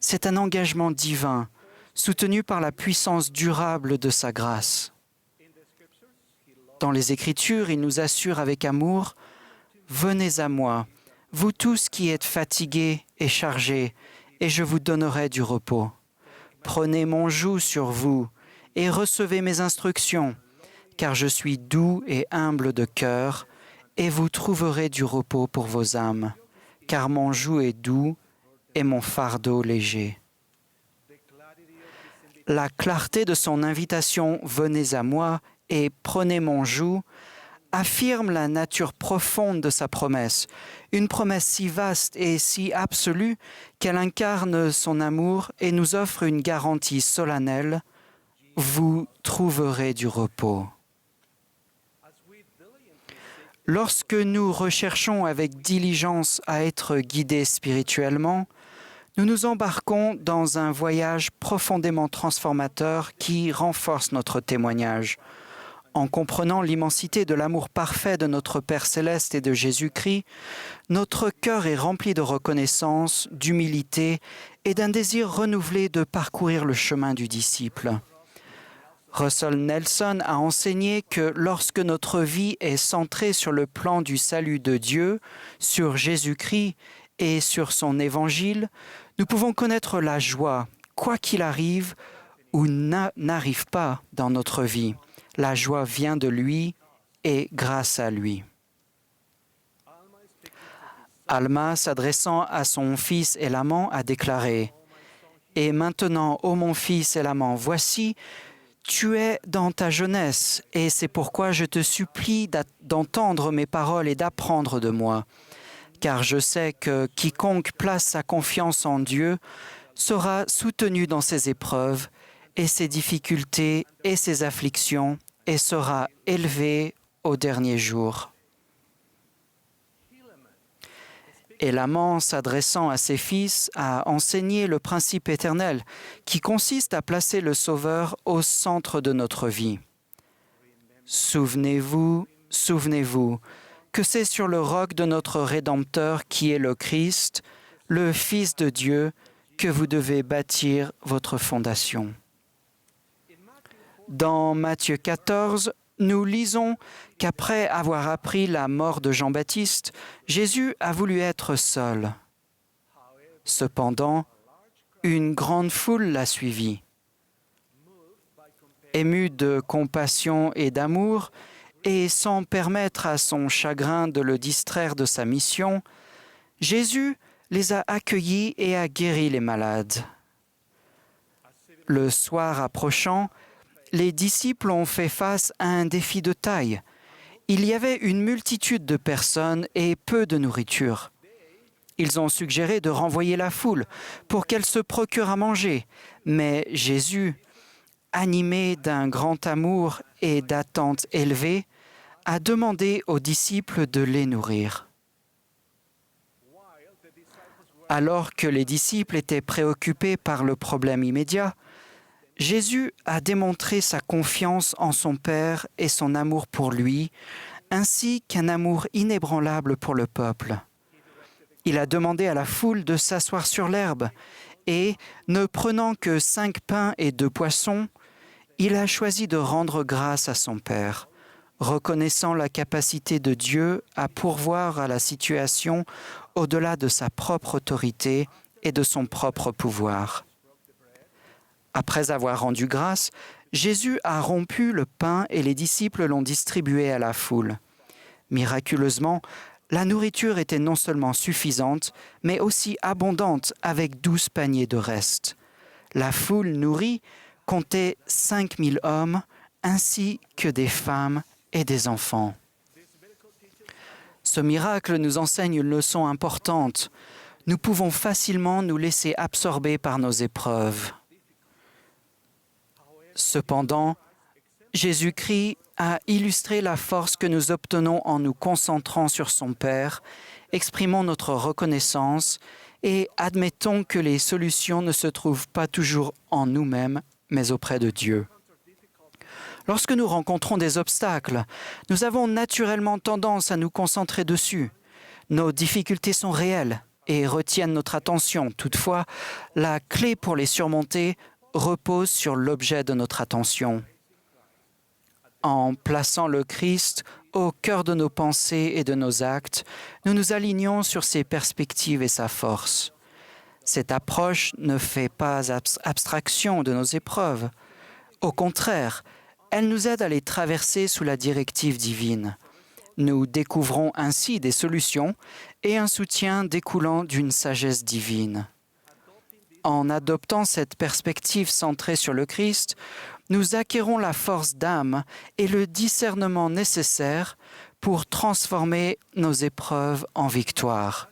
C'est un engagement divin, soutenu par la puissance durable de sa grâce. Dans les Écritures, il nous assure avec amour « Venez à moi, vous tous qui êtes fatigués et chargés, et je vous donnerai du repos. Prenez mon joug sur vous et recevez mes instructions, car je suis doux et humble de cœur, et vous trouverez du repos pour vos âmes, car mon joug est doux et mon fardeau léger. » La clarté de son invitation « Venez à moi et prenez mon joug » affirme la nature profonde de sa promesse, une promesse si vaste et si absolue qu'elle incarne son amour et nous offre une garantie solennelle « Vous trouverez du repos ». Lorsque nous recherchons avec diligence à être guidés spirituellement, nous nous embarquons dans un voyage profondément transformateur qui renforce notre témoignage. En comprenant l'immensité de l'amour parfait de notre Père céleste et de Jésus-Christ, notre cœur est rempli de reconnaissance, d'humilité et d'un désir renouvelé de parcourir le chemin du disciple. Russell Nelson a enseigné que lorsque notre vie est centrée sur le plan du salut de Dieu, sur Jésus-Christ et sur son évangile, nous pouvons connaître la joie, quoi qu'il arrive ou n'arrive pas dans notre vie. La joie vient de lui et grâce à lui. Alma, s'adressant à son fils Élaman, a déclaré « Et maintenant, ô mon fils Élaman, voici, tu es dans ta jeunesse, et c'est pourquoi je te supplie d'entendre mes paroles et d'apprendre de moi. Car je sais que quiconque place sa confiance en Dieu sera soutenu dans ses épreuves et ses difficultés et ses afflictions, et sera élevé au dernier jour. » Élaman, s'adressant à ses fils, a enseigné le principe éternel qui consiste à placer le Sauveur au centre de notre vie. Souvenez-vous, souvenez-vous, que c'est sur le roc de notre Rédempteur qui est le Christ, le Fils de Dieu, que vous devez bâtir votre fondation. Dans Matthieu 14, nous lisons qu'après avoir appris la mort de Jean-Baptiste, Jésus a voulu être seul. Cependant, une grande foule l'a suivi. Ému de compassion et d'amour, et sans permettre à son chagrin de le distraire de sa mission, Jésus les a accueillis et a guéri les malades. Le soir approchant, les disciples ont fait face à un défi de taille. Il y avait une multitude de personnes et peu de nourriture. Ils ont suggéré de renvoyer la foule pour qu'elle se procure à manger. Mais Jésus, animé d'un grand amour et d'attente élevée, a demandé aux disciples de les nourrir. Alors que les disciples étaient préoccupés par le problème immédiat, Jésus a démontré sa confiance en son Père et son amour pour lui, ainsi qu'un amour inébranlable pour le peuple. Il a demandé à la foule de s'asseoir sur l'herbe et, ne prenant que 5 pains et 2 poissons, il a choisi de rendre grâce à son Père, reconnaissant la capacité de Dieu à pourvoir à la situation au-delà de sa propre autorité et de son propre pouvoir. Après avoir rendu grâce, Jésus a rompu le pain et les disciples l'ont distribué à la foule. Miraculeusement, la nourriture était non seulement suffisante, mais aussi abondante avec 12 paniers de reste. La foule nourrie comptait 5000 hommes, ainsi que des femmes et des enfants. Ce miracle nous enseigne une leçon importante. Nous pouvons facilement nous laisser absorber par nos épreuves. Cependant, Jésus-Christ a illustré la force que nous obtenons en nous concentrant sur son Père, exprimons notre reconnaissance et admettons que les solutions ne se trouvent pas toujours en nous-mêmes, mais auprès de Dieu. Lorsque nous rencontrons des obstacles, nous avons naturellement tendance à nous concentrer dessus. Nos difficultés sont réelles et retiennent notre attention. Toutefois, la clé pour les surmonter repose sur l'objet de notre attention. En plaçant le Christ au cœur de nos pensées et de nos actes, nous nous alignons sur ses perspectives et sa force. Cette approche ne fait pas abstraction de nos épreuves. Au contraire, elle nous aide à les traverser sous la directive divine. Nous découvrons ainsi des solutions et un soutien découlant d'une sagesse divine. En adoptant cette perspective centrée sur le Christ, nous acquérons la force d'âme et le discernement nécessaire pour transformer nos épreuves en victoire.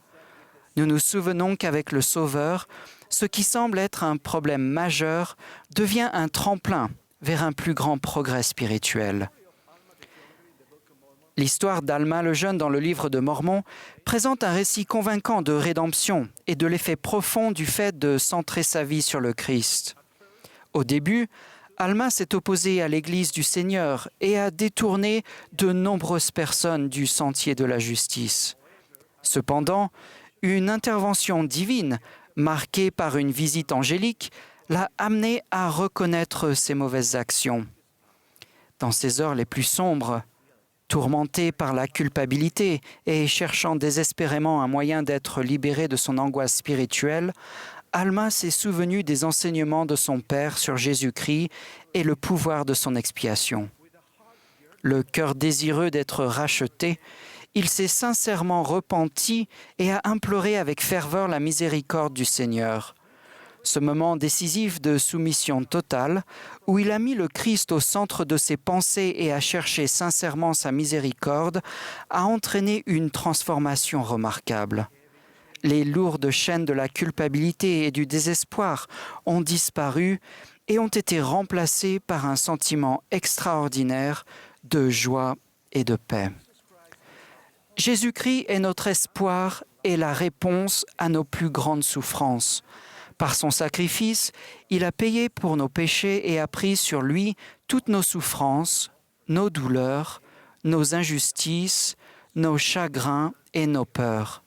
Nous nous souvenons qu'avec le Sauveur, ce qui semble être un problème majeur devient un tremplin vers un plus grand progrès spirituel. L'histoire d'Alma le Jeune dans le livre de Mormon présente un récit convaincant de rédemption et de l'effet profond du fait de centrer sa vie sur le Christ. Au début, Alma s'est opposée à l'Église du Seigneur et a détourné de nombreuses personnes du sentier de la justice. Cependant, une intervention divine, marquée par une visite angélique, l'a amenée à reconnaître ses mauvaises actions. Dans ces heures les plus sombres, tourmenté par la culpabilité et cherchant désespérément un moyen d'être libéré de son angoisse spirituelle, Alma s'est souvenue des enseignements de son père sur Jésus-Christ et le pouvoir de son expiation. Le cœur désireux d'être racheté, il s'est sincèrement repenti et a imploré avec ferveur la miséricorde du Seigneur. Ce moment décisif de soumission totale, où il a mis le Christ au centre de ses pensées et a cherché sincèrement sa miséricorde, a entraîné une transformation remarquable. Les lourdes chaînes de la culpabilité et du désespoir ont disparu et ont été remplacées par un sentiment extraordinaire de joie et de paix. Jésus-Christ est notre espoir et la réponse à nos plus grandes souffrances. Par son sacrifice, il a payé pour nos péchés et a pris sur lui toutes nos souffrances, nos douleurs, nos injustices, nos chagrins et nos peurs.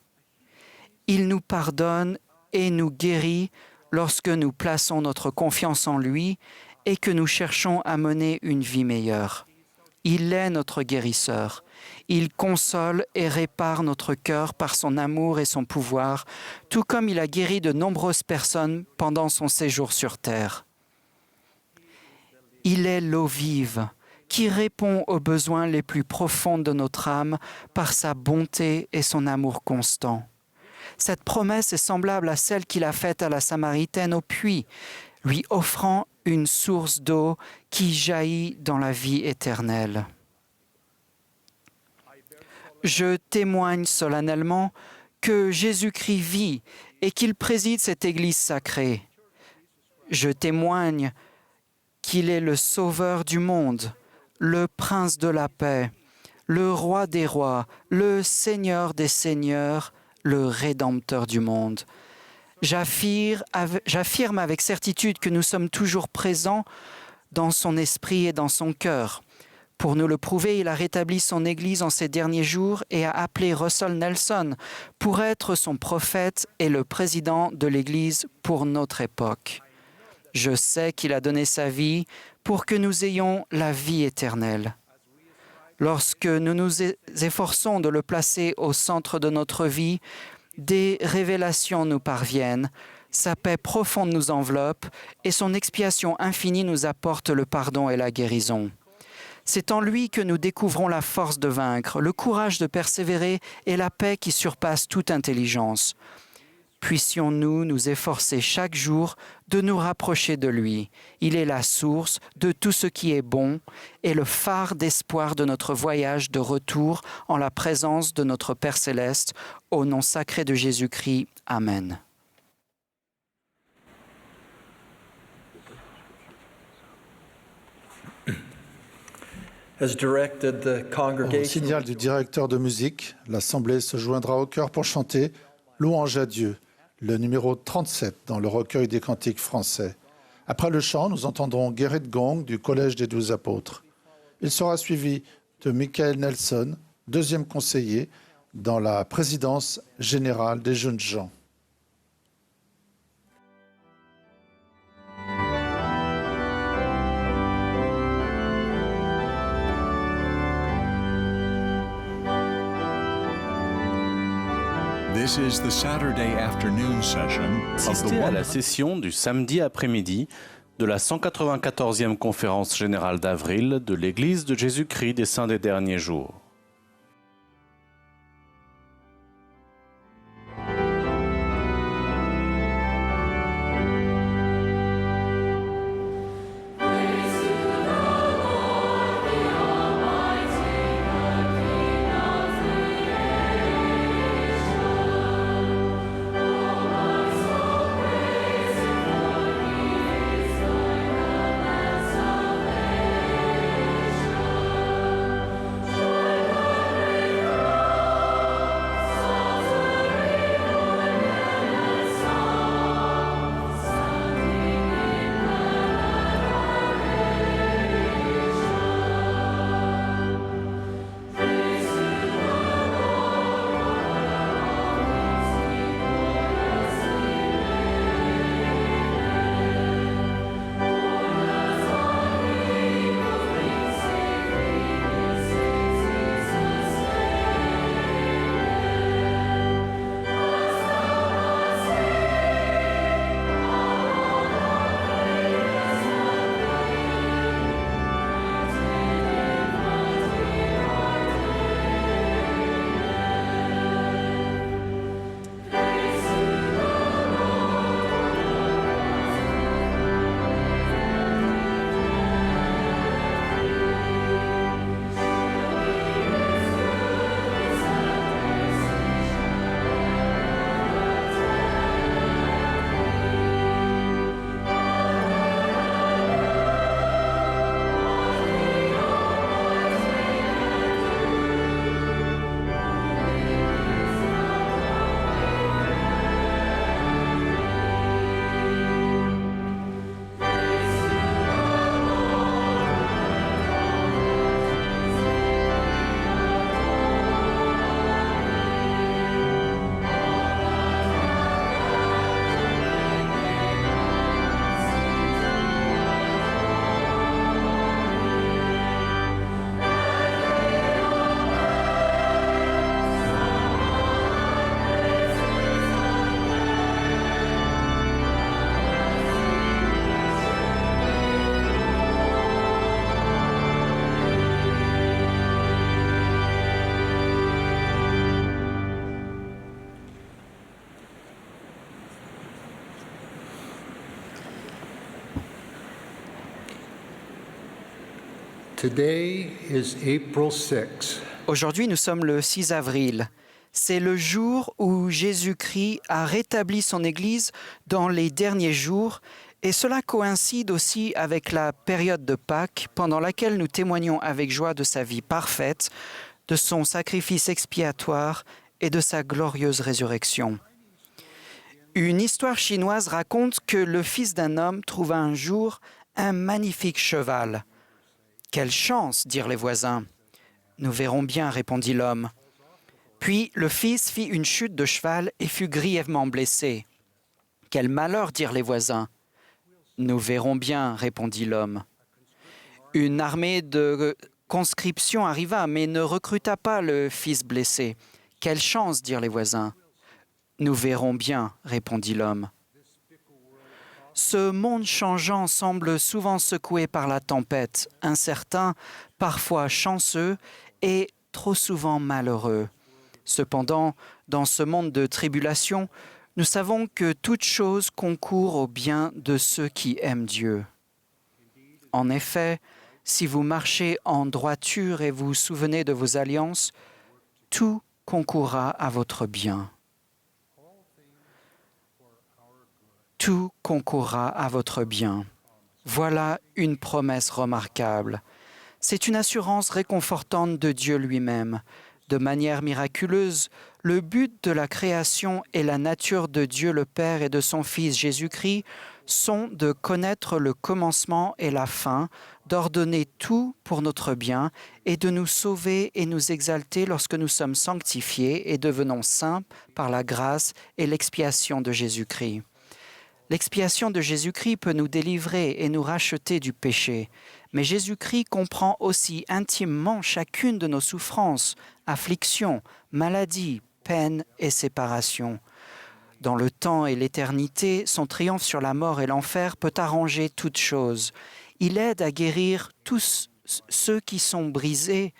Il nous pardonne et nous guérit lorsque nous plaçons notre confiance en lui et que nous cherchons à mener une vie meilleure. Il est notre guérisseur. Il console et répare notre cœur par son amour et son pouvoir, tout comme il a guéri de nombreuses personnes pendant son séjour sur terre. Il est l'eau vive qui répond aux besoins les plus profonds de notre âme par sa bonté et son amour constant. Cette promesse est semblable à celle qu'il a faite à la Samaritaine au puits, lui offrant une source d'eau qui jaillit dans la vie éternelle. Je témoigne solennellement que Jésus-Christ vit et qu'il préside cette Église sacrée. Je témoigne qu'il est le Sauveur du monde, le Prince de la paix, le Roi des rois, le Seigneur des seigneurs, le Rédempteur du monde. J'affirme avec certitude que nous sommes toujours présents dans son esprit et dans son cœur. Pour nous le prouver, il a rétabli son Église en ces derniers jours et a appelé Russell Nelson pour être son prophète et le président de l'Église pour notre époque. Je sais qu'il a donné sa vie pour que nous ayons la vie éternelle. Lorsque nous nous efforçons de le placer au centre de notre vie, des révélations nous parviennent, sa paix profonde nous enveloppe et son expiation infinie nous apporte le pardon et la guérison. C'est en lui que nous découvrons la force de vaincre, le courage de persévérer et la paix qui surpasse toute intelligence. Puissions-nous nous efforcer chaque jour de nous rapprocher de lui. Il est la source de tout ce qui est bon et le phare d'espoir de notre voyage de retour en la présence de notre Père céleste. Au nom sacré de Jésus-Christ. Amen. As directed, the Au congregation signal du directeur de musique, l'Assemblée se joindra au chœur pour chanter « Louange à Dieu », le numéro 37 dans le recueil des cantiques français. Après le chant, nous entendrons Gerrit Gong du Collège des 12 apôtres. Il sera suivi de Michael Nelson, deuxième conseiller dans la présidence générale des jeunes gens. This is the Saturday afternoon session of the Assistez à la 100th session du samedi après-midi de la 194e conférence générale d'avril de l'Église de Jésus-Christ des Saints des Derniers Jours. Today is April 6th. Aujourd'hui, nous sommes le 6 avril. C'est le jour où Jésus-Christ a rétabli son Église dans les derniers jours et cela coïncide aussi avec la période de Pâques pendant laquelle nous témoignons avec joie de sa vie parfaite, de son sacrifice expiatoire et de sa glorieuse résurrection. Une histoire chinoise raconte que le fils d'un homme trouva un jour un magnifique cheval. « Quelle chance !» dirent les voisins. « Nous verrons bien » répondit l'homme. Puis le fils fit une chute de cheval et fut grièvement blessé. « Quel malheur !» dirent les voisins. « Nous verrons bien » répondit l'homme. Une armée de conscription arriva, mais ne recruta pas le fils blessé. « Quelle chance !» dirent les voisins. « Nous verrons bien » répondit l'homme. Ce monde changeant semble souvent secoué par la tempête, incertain, parfois chanceux et trop souvent malheureux. Cependant, dans ce monde de tribulation, nous savons que toute chose concourt au bien de ceux qui aiment Dieu. En effet, si vous marchez en droiture et vous souvenez de vos alliances, tout concourra à votre bien. Tout concourra à votre bien. Voilà une promesse remarquable. C'est une assurance réconfortante de Dieu lui-même. De manière miraculeuse, le but de la création et la nature de Dieu le Père et de son Fils Jésus-Christ sont de connaître le commencement et la fin, d'ordonner tout pour notre bien et de nous sauver et nous exalter lorsque nous sommes sanctifiés et devenons saints par la grâce et l'expiation de Jésus-Christ. L'expiation de Jésus-Christ peut nous délivrer et nous racheter du péché, mais Jésus-Christ comprend aussi intimement chacune de nos souffrances, afflictions, maladies, peines et séparations. Dans le temps et l'éternité, son triomphe sur la mort et l'enfer peut arranger toutes choses. Il aide à guérir tous ceux qui sont brisés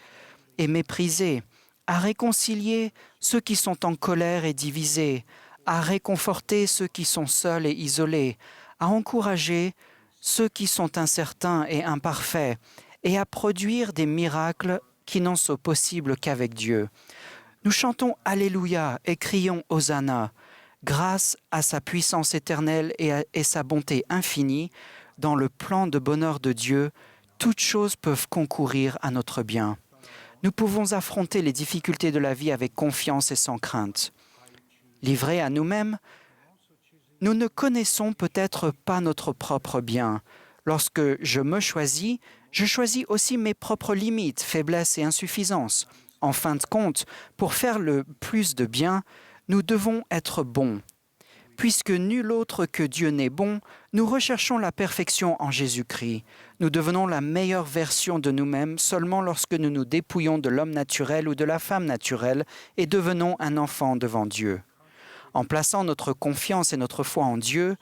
et méprisés, à réconcilier ceux qui sont en colère et divisés, à réconforter ceux qui sont seuls et isolés, à encourager ceux qui sont incertains et imparfaits, et à produire des miracles qui n'en sont possibles qu'avec Dieu. Nous chantons Alléluia et crions Hosanna, grâce à sa puissance éternelle et sa bonté infinie, dans le plan de bonheur de Dieu, toutes choses peuvent concourir à notre bien. Nous pouvons affronter les difficultés de la vie avec confiance et sans crainte. Livrés à nous-mêmes, nous ne connaissons peut-être pas notre propre bien. Lorsque je me choisis, je choisis aussi mes propres limites, faiblesses et insuffisances. En fin de compte, pour faire le plus de bien, nous devons être bons. Puisque nul autre que Dieu n'est bon, nous recherchons la perfection en Jésus-Christ. Nous devenons la meilleure version de nous-mêmes seulement lorsque nous nous dépouillons de l'homme naturel ou de la femme naturelle et devenons un enfant devant Dieu. En plaçant notre confiance et notre foi en Dieu,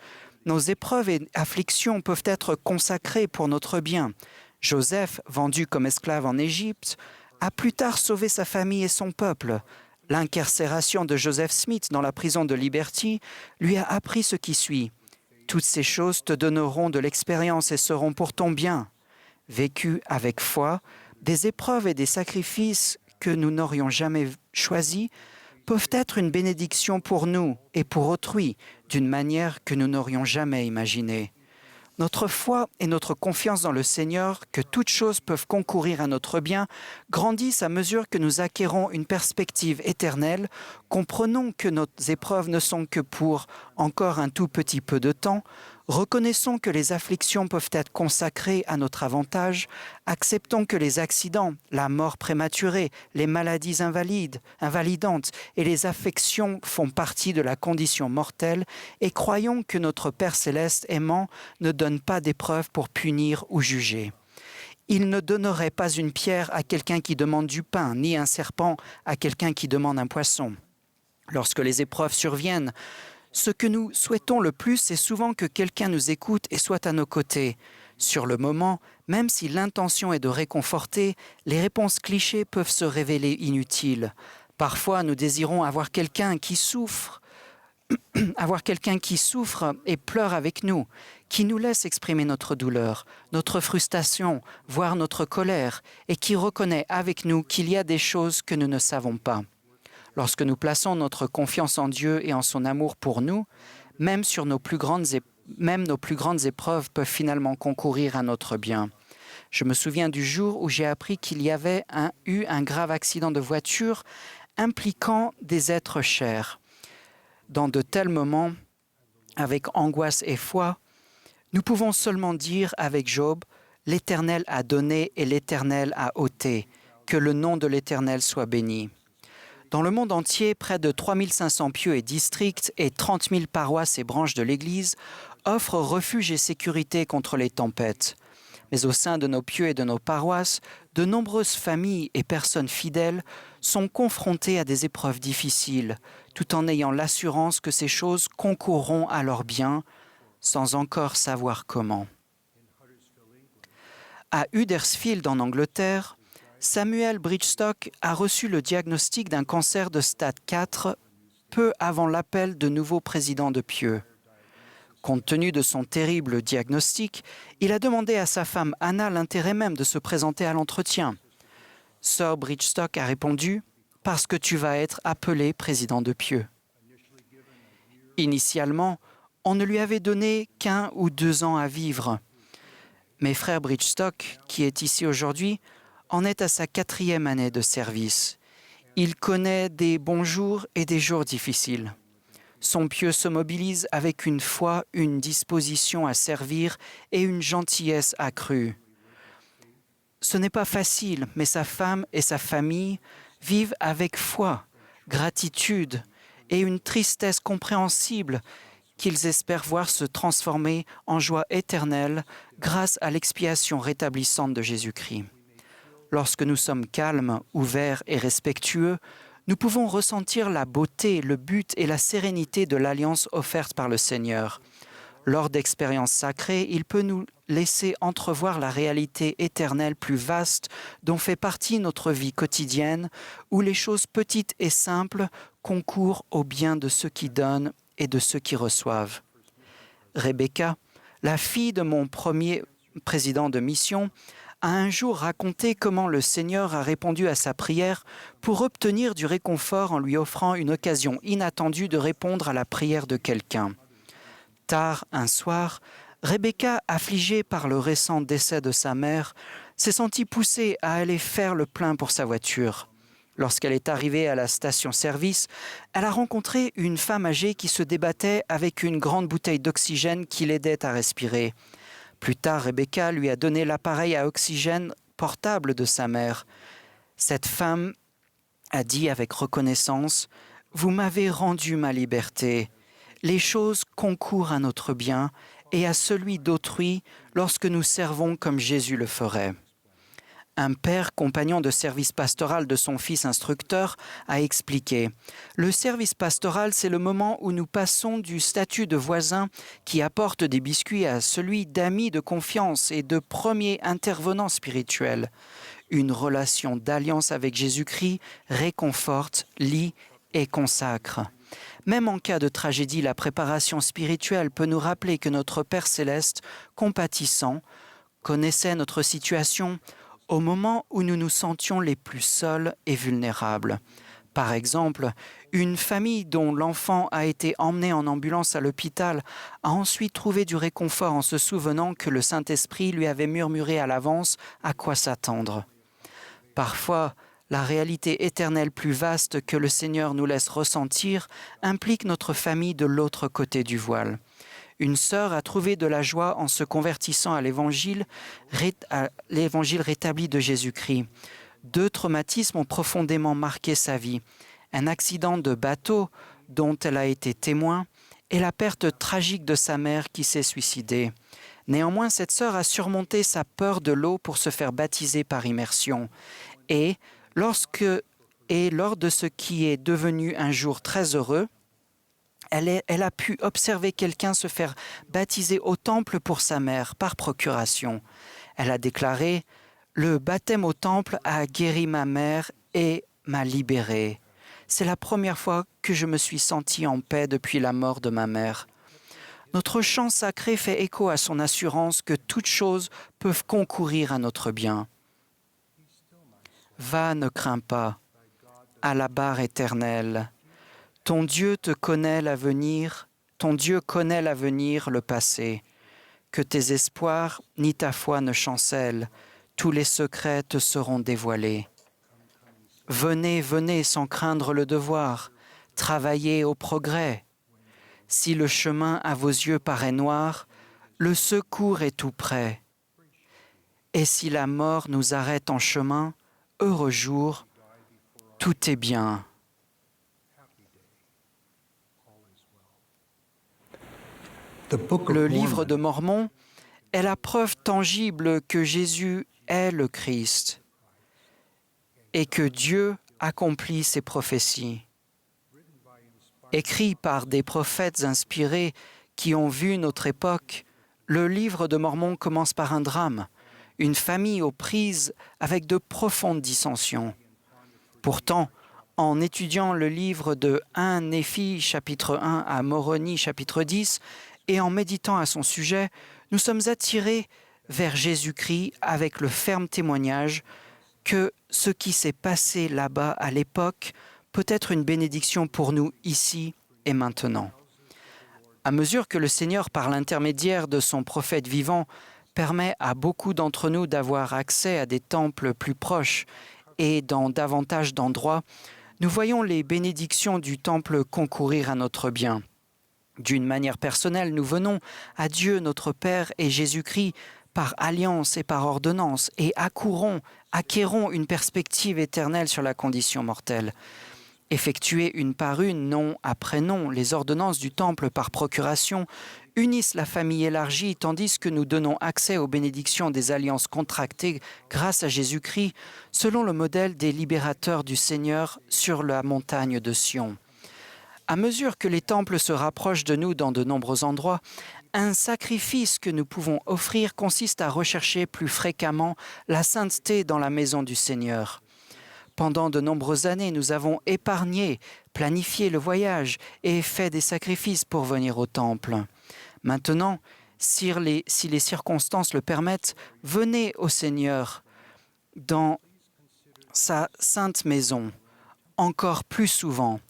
nos épreuves et afflictions peuvent être consacrées pour notre bien. Joseph, vendu comme esclave en Égypte, a plus tard sauvé sa famille et son peuple. L'incarcération de Joseph Smith dans la prison de Liberty lui a appris ce qui suit. Toutes ces choses te donneront de l'expérience et seront pour ton bien. Vécues avec foi, des épreuves et des sacrifices que nous n'aurions jamais choisis peuvent être une bénédiction pour nous et pour autrui, d'une manière que nous n'aurions jamais imaginée. Notre foi et notre confiance dans le Seigneur, que toutes choses peuvent concourir à notre bien, grandissent à mesure que nous acquérons une perspective éternelle, comprenons que nos épreuves ne sont que pour encore un tout petit peu de temps, reconnaissons que les afflictions peuvent être consacrées à notre avantage, acceptons que les accidents, la mort prématurée, les maladies invalidantes et les affections font partie de la condition mortelle et croyons que notre Père céleste aimant ne donne pas d'épreuves pour punir ou juger. Il ne donnerait pas une pierre à quelqu'un qui demande du pain, ni un serpent à quelqu'un qui demande un poisson. Lorsque les épreuves surviennent, ce que nous souhaitons le plus, c'est souvent que quelqu'un nous écoute et soit à nos côtés. Sur le moment, même si l'intention est de réconforter, les réponses clichés peuvent se révéler inutiles. Parfois, nous désirons avoir quelqu'un qui souffre avoir quelqu'un qui souffre et pleure avec nous, qui nous laisse exprimer notre douleur, notre frustration, voire notre colère, et qui reconnaît avec nous qu'il y a des choses que nous ne savons pas. Lorsque nous plaçons notre confiance en Dieu et en son amour pour nous, même nos plus grandes épreuves peuvent finalement concourir à notre bien. Je me souviens du jour où j'ai appris qu'il y avait eu un grave accident de voiture impliquant des êtres chers. Dans de tels moments, avec angoisse et foi, nous pouvons seulement dire avec Job, « L'Éternel a donné et l'Éternel a ôté, que le nom de l'Éternel soit béni ». Dans le monde entier, près de 3500 pieux et districts et 30 000 paroisses et branches de l'Église offrent refuge et sécurité contre les tempêtes. Mais au sein de nos pieux et de nos paroisses, de nombreuses familles et personnes fidèles sont confrontées à des épreuves difficiles, tout en ayant l'assurance que ces choses concourront à leur bien, sans encore savoir comment. À Huddersfield, en Angleterre, Samuel Bridgestock a reçu le diagnostic d'un cancer de stade 4 peu avant l'appel de nouveau président de Pieux. Compte tenu de son terrible diagnostic, il a demandé à sa femme Anna l'intérêt même de se présenter à l'entretien. Sir Bridgestock a répondu « Parce que tu vas être appelé président de Pieux ». Initialement, on ne lui avait donné qu'1 ou 2 ans à vivre. Mais frère Bridgestock, qui est ici aujourd'hui, en est à sa 4e année de service. Il connaît des bons jours et des jours difficiles. Son pieux se mobilise avec une foi, une disposition à servir et une gentillesse accrue. Ce n'est pas facile, mais sa femme et sa famille vivent avec foi, gratitude et une tristesse compréhensible qu'ils espèrent voir se transformer en joie éternelle grâce à l'expiation rétablissante de Jésus-Christ. Lorsque nous sommes calmes, ouverts et respectueux, nous pouvons ressentir la beauté, le but et la sérénité de l'alliance offerte par le Seigneur. Lors d'expériences sacrées, il peut nous laisser entrevoir la réalité éternelle plus vaste dont fait partie notre vie quotidienne, où les choses petites et simples concourent au bien de ceux qui donnent et de ceux qui reçoivent. Rebecca, la fille de mon premier président de mission, a un jour raconté comment le Seigneur a répondu à sa prière pour obtenir du réconfort en lui offrant une occasion inattendue de répondre à la prière de quelqu'un. Tard un soir, Rebecca, affligée par le récent décès de sa mère, s'est sentie poussée à aller faire le plein pour sa voiture. Lorsqu'elle est arrivée à la station-service, elle a rencontré une femme âgée qui se débattait avec une grande bouteille d'oxygène qui l'aidait à respirer. Plus tard, Rebecca lui a donné l'appareil à oxygène portable de sa mère. Cette femme a dit avec reconnaissance « Vous m'avez rendu ma liberté. Les choses concourent à notre bien et à celui d'autrui lorsque nous servons comme Jésus le ferait. » Un père, compagnon de service pastoral de son fils instructeur, a expliqué « Le service pastoral, c'est le moment où nous passons du statut de voisin qui apporte des biscuits à celui d'ami de confiance et de premier intervenant spirituel. Une relation d'alliance avec Jésus-Christ réconforte, lie et consacre. Même en cas de tragédie, la préparation spirituelle peut nous rappeler que notre Père céleste, compatissant, connaissait notre situation au moment où nous nous sentions les plus seuls et vulnérables. Par exemple, une famille dont l'enfant a été emmené en ambulance à l'hôpital a ensuite trouvé du réconfort en se souvenant que le Saint-Esprit lui avait murmuré à l'avance à quoi s'attendre. Parfois, la réalité éternelle plus vaste que le Seigneur nous laisse ressentir implique notre famille de l'autre côté du voile. Une sœur a trouvé de la joie en se convertissant à l'évangile rétabli de Jésus-Christ. 2 traumatismes ont profondément marqué sa vie. Un accident de bateau dont elle a été témoin et la perte tragique de sa mère qui s'est suicidée. Néanmoins, cette sœur a surmonté sa peur de l'eau pour se faire baptiser par immersion. Et lors de ce qui est devenu un jour très heureux, elle a pu observer quelqu'un se faire baptiser au temple pour sa mère, par procuration. Elle a déclaré « Le baptême au temple a guéri ma mère et m'a libérée. C'est la première fois que je me suis senti en paix depuis la mort de ma mère. Notre chant sacré fait écho à son assurance que toutes choses peuvent concourir à notre bien. Va, ne crains pas, à la barre éternelle. Ton Dieu te connaît l'avenir, ton Dieu connaît l'avenir, le passé. Que tes espoirs ni ta foi ne chancellent, tous les secrets te seront dévoilés. Venez, venez sans craindre le devoir, travaillez au progrès. Si le chemin à vos yeux paraît noir, le secours est tout près. Et si la mort nous arrête en chemin, heureux jour, tout est bien. Le livre de Mormon est la preuve tangible que Jésus est le Christ et que Dieu accomplit ses prophéties. Écrit par des prophètes inspirés qui ont vu notre époque, le livre de Mormon commence par un drame, une famille aux prises avec de profondes dissensions. Pourtant, en étudiant le livre de 1 Néphi, chapitre 1 à Moroni, chapitre 10, et en méditant à son sujet, nous sommes attirés vers Jésus-Christ avec le ferme témoignage que ce qui s'est passé là-bas à l'époque peut être une bénédiction pour nous ici et maintenant. À mesure que le Seigneur, par l'intermédiaire de son prophète vivant, permet à beaucoup d'entre nous d'avoir accès à des temples plus proches et dans davantage d'endroits, nous voyons les bénédictions du temple concourir à notre bien. D'une manière personnelle, nous venons à Dieu notre Père et Jésus-Christ par alliance et par ordonnance et acquérons une perspective éternelle sur la condition mortelle. Effectuées une par une, nom après nom, les ordonnances du temple par procuration unissent la famille élargie, tandis que nous donnons accès aux bénédictions des alliances contractées grâce à Jésus-Christ, selon le modèle des libérateurs du Seigneur sur la montagne de Sion. À mesure que les temples se rapprochent de nous dans de nombreux endroits, un sacrifice que nous pouvons offrir consiste à rechercher plus fréquemment la sainteté dans la maison du Seigneur. Pendant de nombreuses années, nous avons épargné, planifié le voyage et fait des sacrifices pour venir au temple. Maintenant, si les circonstances le permettent, venez au Seigneur dans sa sainte maison, encore plus souvent.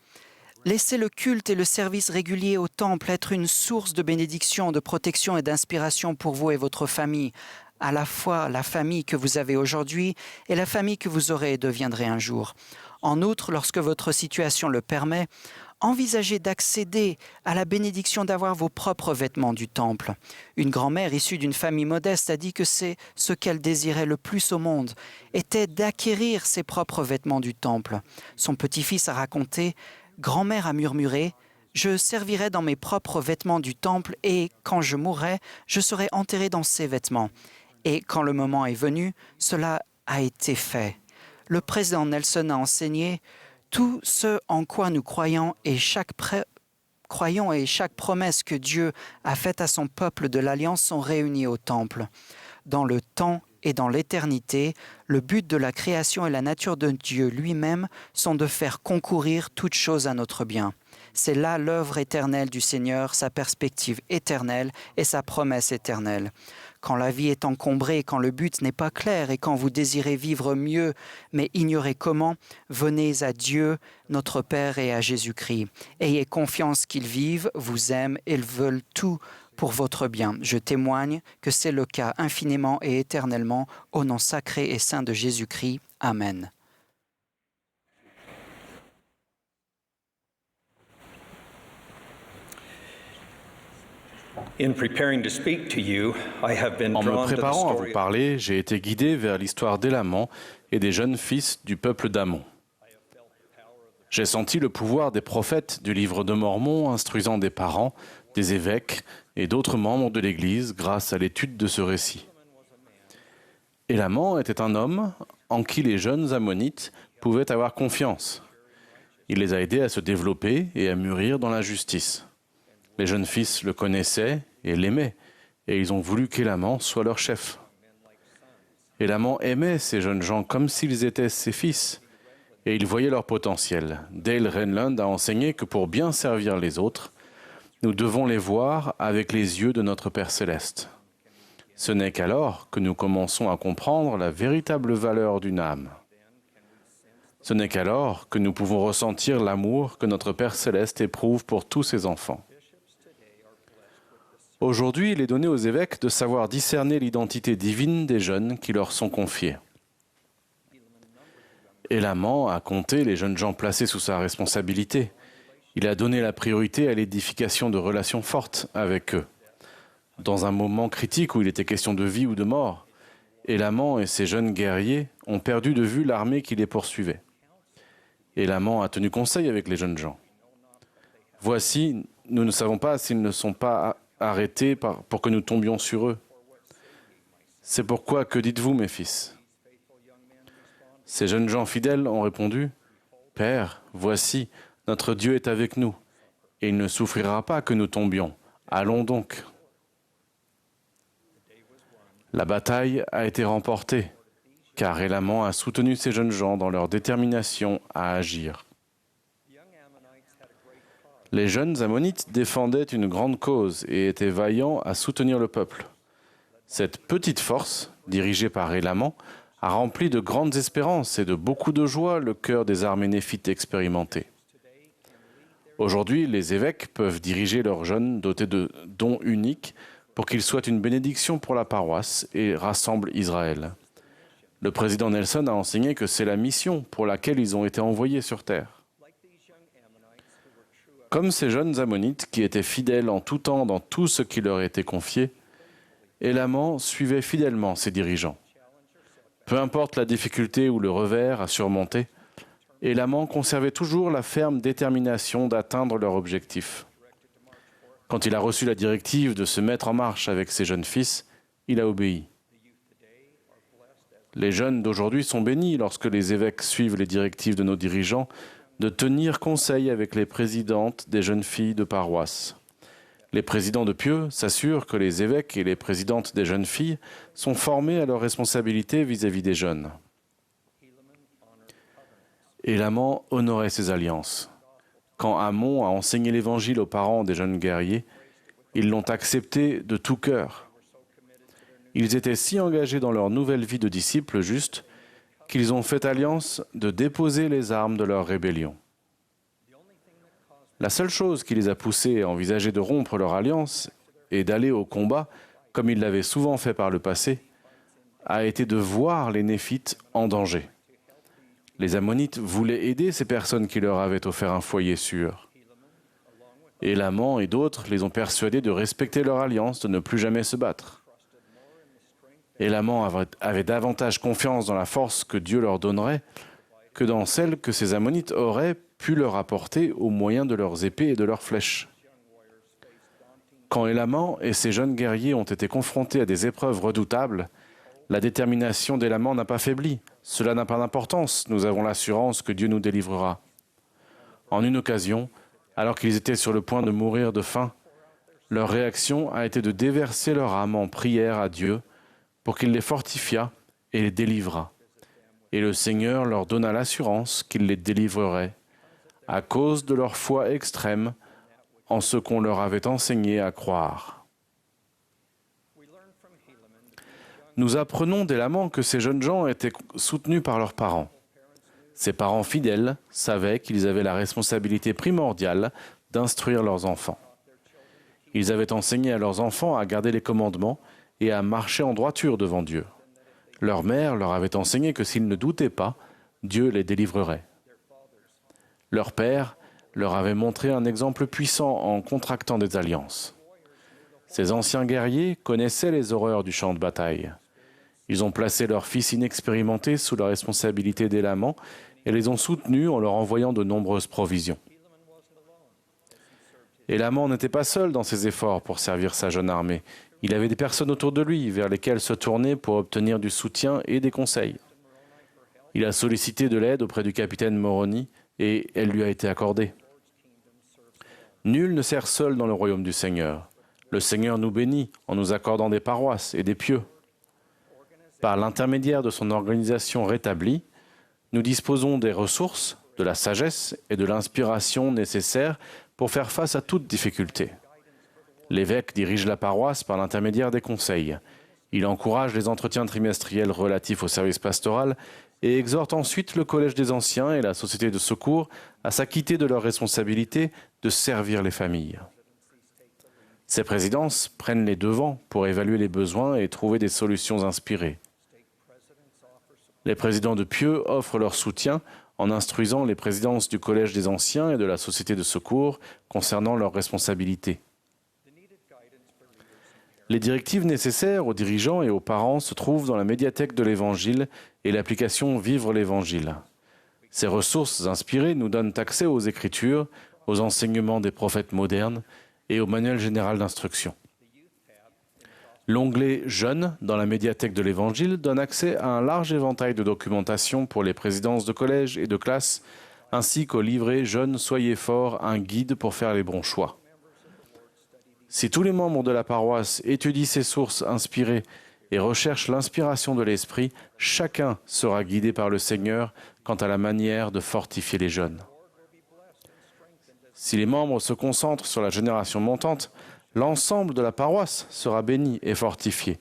Laissez le culte et le service régulier au temple être une source de bénédiction, de protection et d'inspiration pour vous et votre famille, à la fois la famille que vous avez aujourd'hui et la famille que vous aurez et deviendrez un jour. En outre, lorsque votre situation le permet, envisagez d'accéder à la bénédiction d'avoir vos propres vêtements du temple. Une grand-mère issue d'une famille modeste a dit que c'est ce qu'elle désirait le plus au monde, était d'acquérir ses propres vêtements du temple. Son petit-fils a raconté « Grand-mère a murmuré, je servirai dans mes propres vêtements du temple et quand je mourrai, je serai enterré dans ces vêtements. » Et quand le moment est venu, cela a été fait. Le président Nelson a enseigné « Tout ce en quoi nous croyons et chaque promesse que Dieu a faite à son peuple de l'Alliance sont réunis au temple. Dans le temps et dans l'éternité, le but de la création et la nature de Dieu lui-même sont de faire concourir toutes choses à notre bien. C'est là l'œuvre éternelle du Seigneur, sa perspective éternelle et sa promesse éternelle. Quand la vie est encombrée, quand le but n'est pas clair et quand vous désirez vivre mieux mais ignorez comment, venez à Dieu, notre Père et à Jésus-Christ. Ayez confiance qu'ils vivent, vous aiment et veulent tout pour votre bien. Je témoigne que c'est le cas infiniment et éternellement au nom sacré et saint de Jésus-Christ. Amen. En me préparant à vous parler, j'ai été guidé vers l'histoire d'Élamon et des jeunes fils du peuple d'Amon. J'ai senti le pouvoir des prophètes du livre de Mormon instruisant des parents, des évêques et d'autres membres de l'Église grâce à l'étude de ce récit. Élamon était un homme en qui les jeunes Ammonites pouvaient avoir confiance. Il les a aidés à se développer et à mûrir dans la justice. Les jeunes fils le connaissaient et l'aimaient, et ils ont voulu qu'Élamon soit leur chef. Élamon aimait ces jeunes gens comme s'ils étaient ses fils, et ils voyaient leur potentiel. Dale Renlund a enseigné que pour bien servir les autres, nous devons les voir avec les yeux de notre Père céleste. Ce n'est qu'alors que nous commençons à comprendre la véritable valeur d'une âme. Ce n'est qu'alors que nous pouvons ressentir l'amour que notre Père céleste éprouve pour tous ses enfants. Aujourd'hui, il est donné aux évêques de savoir discerner l'identité divine des jeunes qui leur sont confiés. Élamant a compté les jeunes gens placés sous sa responsabilité. Il a donné la priorité à l'édification de relations fortes avec eux. Dans un moment critique où il était question de vie ou de mort, Élamant et ses jeunes guerriers ont perdu de vue l'armée qui les poursuivait. Élamant a tenu conseil avec les jeunes gens. Voici, nous ne savons pas s'ils ne sont pas arrêtés pour que nous tombions sur eux. C'est pourquoi, que dites-vous, mes fils ? Ces jeunes gens fidèles ont répondu, « Père, voici, notre Dieu est avec nous, et il ne souffrira pas que nous tombions. Allons donc. » La bataille a été remportée, car Élamant a soutenu ces jeunes gens dans leur détermination à agir. Les jeunes Ammonites défendaient une grande cause et étaient vaillants à soutenir le peuple. Cette petite force, dirigée par Élamant, a rempli de grandes espérances et de beaucoup de joie le cœur des armées néphites expérimentées. Aujourd'hui, les évêques peuvent diriger leurs jeunes dotés de dons uniques pour qu'ils soient une bénédiction pour la paroisse et rassemblent Israël. Le président Nelson a enseigné que c'est la mission pour laquelle ils ont été envoyés sur terre. Comme ces jeunes Ammonites qui étaient fidèles en tout temps dans tout ce qui leur était confié, Élamant suivait fidèlement ses dirigeants. Peu importe la difficulté ou le revers à surmonter, Élamant conservait toujours la ferme détermination d'atteindre leur objectif. Quand il a reçu la directive de se mettre en marche avec ses jeunes fils, il a obéi. Les jeunes d'aujourd'hui sont bénis lorsque les évêques suivent les directives de nos dirigeants de tenir conseil avec les présidentes des jeunes filles de paroisse. Les présidents de pieux s'assurent que les évêques et les présidentes des jeunes filles sont formés à leurs responsabilités vis-à-vis des jeunes. Élamant honorait ses alliances. Quand Ammon a enseigné l'Évangile aux parents des jeunes guerriers, ils l'ont accepté de tout cœur. Ils étaient si engagés dans leur nouvelle vie de disciples justes qu'ils ont fait alliance de déposer les armes de leur rébellion. La seule chose qui les a poussés à envisager de rompre leur alliance et d'aller au combat, comme ils l'avaient souvent fait par le passé, a été de voir les Néphites en danger. Les Ammonites voulaient aider ces personnes qui leur avaient offert un foyer sûr. Élamant et d'autres les ont persuadés de respecter leur alliance, de ne plus jamais se battre. Élamant avait davantage confiance dans la force que Dieu leur donnerait que dans celle que ces Ammonites auraient pu leur apporter au moyen de leurs épées et de leurs flèches. Quand Élamant et ses jeunes guerriers ont été confrontés à des épreuves redoutables, la détermination d'Élamant n'a pas faibli. Cela n'a pas d'importance, nous avons l'assurance que Dieu nous délivrera. En une occasion, alors qu'ils étaient sur le point de mourir de faim, leur réaction a été de déverser leur âme en prière à Dieu pour qu'il les fortifiât et les délivrât. Et le Seigneur leur donna l'assurance qu'il les délivrerait, à cause de leur foi extrême en ce qu'on leur avait enseigné à croire. Nous apprenons d'Élamant que ces jeunes gens étaient soutenus par leurs parents. Ces parents fidèles savaient qu'ils avaient la responsabilité primordiale d'instruire leurs enfants. Ils avaient enseigné à leurs enfants à garder les commandements et à marcher en droiture devant Dieu. Leur mère leur avait enseigné que s'ils ne doutaient pas, Dieu les délivrerait. Leur père leur avait montré un exemple puissant en contractant des alliances. Ces anciens guerriers connaissaient les horreurs du champ de bataille. Ils ont placé leurs fils inexpérimentés sous la responsabilité d'Élamant et les ont soutenus en leur envoyant de nombreuses provisions. Élamant n'était pas seul dans ses efforts pour servir sa jeune armée. Il avait des personnes autour de lui vers lesquelles se tourner pour obtenir du soutien et des conseils. Il a sollicité de l'aide auprès du capitaine Moroni et elle lui a été accordée. Nul ne sert seul dans le royaume du Seigneur. Le Seigneur nous bénit en nous accordant des paroisses et des pieux. Par l'intermédiaire de son organisation rétablie, nous disposons des ressources, de la sagesse et de l'inspiration nécessaires pour faire face à toute difficulté. L'évêque dirige la paroisse par l'intermédiaire des conseils. Il encourage les entretiens trimestriels relatifs au service pastoral et exhorte ensuite le Collège des Anciens et la Société de secours à s'acquitter de leur responsabilité de servir les familles. Ces présidences prennent les devants pour évaluer les besoins et trouver des solutions inspirées. Les présidents de Pieux offrent leur soutien en instruisant les présidences du Collège des Anciens et de la Société de secours concernant leurs responsabilités. Les directives nécessaires aux dirigeants et aux parents se trouvent dans la médiathèque de l'Évangile et l'application Vivre l'Évangile. Ces ressources inspirées nous donnent accès aux Écritures, aux enseignements des prophètes modernes et au manuel général d'instruction. L'onglet « Jeunes » dans la médiathèque de l'Évangile donne accès à un large éventail de documentation pour les présidences de collège et de classe, ainsi qu'au livret « Jeunes, soyez forts, un guide pour faire les bons choix ». Si tous les membres de la paroisse étudient ces sources inspirées et recherchent l'inspiration de l'Esprit, chacun sera guidé par le Seigneur quant à la manière de fortifier les jeunes. Si les membres se concentrent sur la génération montante, l'ensemble de la paroisse sera béni et fortifié.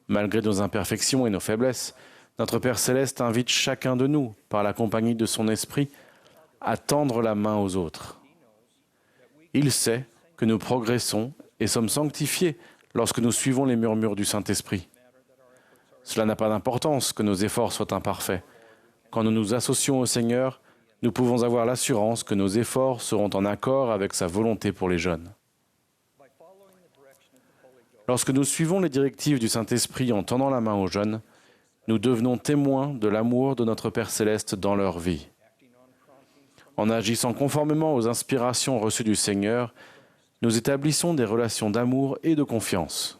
Malgré nos imperfections et nos faiblesses, notre Père Céleste invite chacun de nous, par la compagnie de son Esprit, à tendre la main aux autres. Il sait que nous progressons et sommes sanctifiés lorsque nous suivons les murmures du Saint-Esprit. Cela n'a pas d'importance que nos efforts soient imparfaits. Quand nous nous associons au Seigneur, nous pouvons avoir l'assurance que nos efforts seront en accord avec sa volonté pour les jeunes. Lorsque nous suivons les directives du Saint-Esprit en tendant la main aux jeunes, nous devenons témoins de l'amour de notre Père Céleste dans leur vie. En agissant conformément aux inspirations reçues du Seigneur, nous établissons des relations d'amour et de confiance.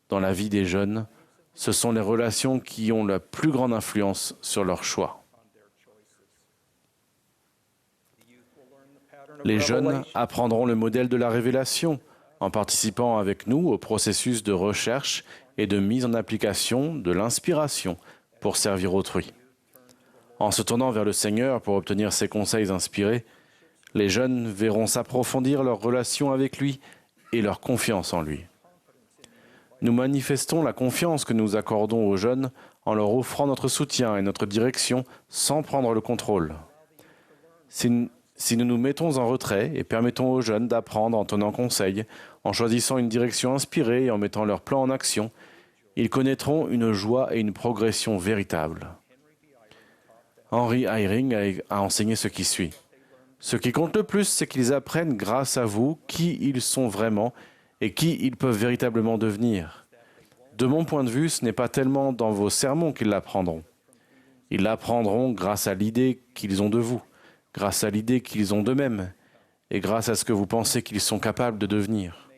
Dans la vie des jeunes, ce sont les relations qui ont la plus grande influence sur leurs choix. Les jeunes apprendront le modèle de la révélation en participant avec nous au processus de recherche et de mise en application de l'inspiration pour servir autrui. En se tournant vers le Seigneur pour obtenir ses conseils inspirés, les jeunes verront s'approfondir leur relation avec lui et leur confiance en lui. Nous manifestons la confiance que nous accordons aux jeunes en leur offrant notre soutien et notre direction sans prendre le contrôle. Si nous nous mettons en retrait et permettons aux jeunes d'apprendre en tenant conseil, en choisissant une direction inspirée et en mettant leur plan en action, ils connaîtront une joie et une progression véritables. Henry Eyring a enseigné ce qui suit. Ce qui compte le plus, c'est qu'ils apprennent grâce à vous qui ils sont vraiment et qui ils peuvent véritablement devenir. De mon point de vue, ce n'est pas tellement dans vos sermons qu'ils l'apprendront. Ils l'apprendront grâce à l'idée qu'ils ont de vous, grâce à l'idée qu'ils ont d'eux-mêmes et grâce à ce que vous pensez qu'ils sont capables de devenir.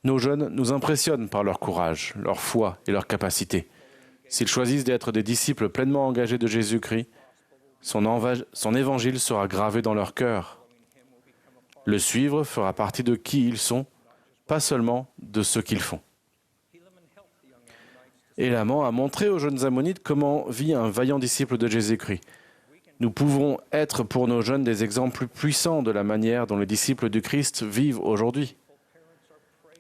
Nos jeunes nous impressionnent par leur courage, leur foi et leur capacité. S'ils choisissent d'être des disciples pleinement engagés de Jésus-Christ, son évangile sera gravé dans leur cœur. Le suivre fera partie de qui ils sont, pas seulement de ce qu'ils font. Élamant a montré aux jeunes ammonites comment vit un vaillant disciple de Jésus-Christ. Nous pouvons être pour nos jeunes des exemples puissants de la manière dont les disciples du Christ vivent aujourd'hui.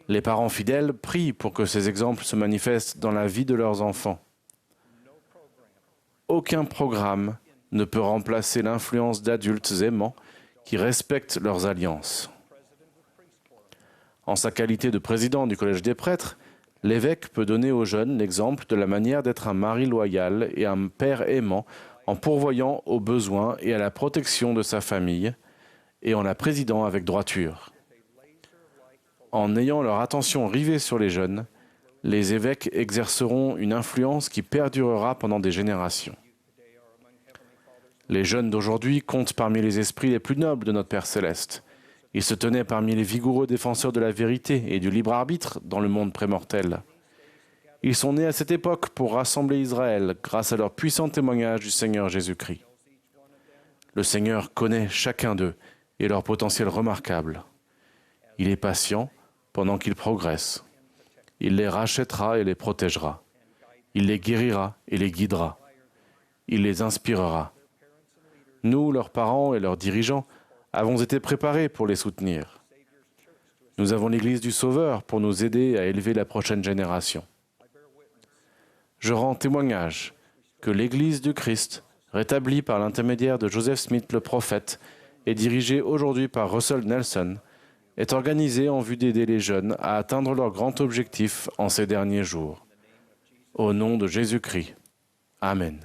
Les parents fidèles prient pour que ces exemples se manifestent dans la vie de leurs enfants. Aucun programme ne peut remplacer l'influence d'adultes aimants qui respectent leurs alliances. En sa qualité de président du Collège des prêtres, l'évêque peut donner aux jeunes l'exemple de la manière d'être un mari loyal et un père aimant en pourvoyant aux besoins et à la protection de sa famille et en la présidant avec droiture. En ayant leur attention rivée sur les jeunes, les évêques exerceront une influence qui perdurera pendant des générations. Les jeunes d'aujourd'hui comptent parmi les esprits les plus nobles de notre Père Céleste. Ils se tenaient parmi les vigoureux défenseurs de la vérité et du libre arbitre dans le monde prémortel. Ils sont nés à cette époque pour rassembler Israël grâce à leur puissant témoignage du Seigneur Jésus-Christ. Le Seigneur connaît chacun d'eux et leur potentiel remarquable. Il est patient pendant qu'ils progressent. Il les rachètera et les protégera. Il les guérira et les guidera. il les inspirera. Nous, leurs parents et leurs dirigeants, avons été préparés pour les soutenir. Nous avons l'Église du Sauveur pour nous aider à élever la prochaine génération. Je rends témoignage que l'Église du Christ, rétablie par l'intermédiaire de Joseph Smith le prophète et dirigée aujourd'hui par Russell Nelson, est organisée en vue d'aider les jeunes à atteindre leur grand objectif en ces derniers jours. Au nom de Jésus-Christ. Amen.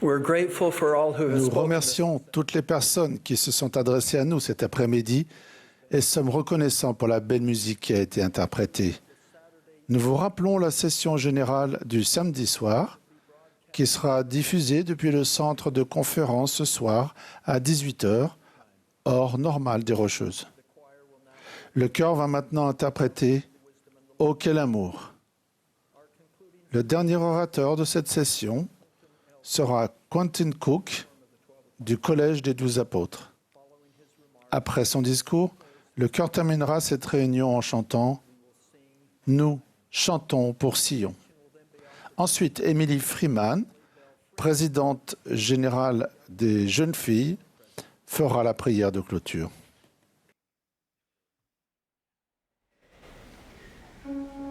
Nous remercions toutes les personnes qui se sont adressées à nous cet après-midi et sommes reconnaissants pour la belle musique qui a été interprétée. Nous vous rappelons la session générale du samedi soir qui sera diffusée depuis le centre de conférence ce soir à 18h, hors normal des Rocheuses. Le chœur va maintenant interpréter « Oh, quel amour !» Le dernier orateur de cette session sera Quentin Cook du Collège des 12 Apôtres. Après son discours, le chœur terminera cette réunion en chantant « Nous chantons pour Sion ». Ensuite, Emily Freeman, présidente générale des jeunes filles, fera la prière de clôture. Sunrise.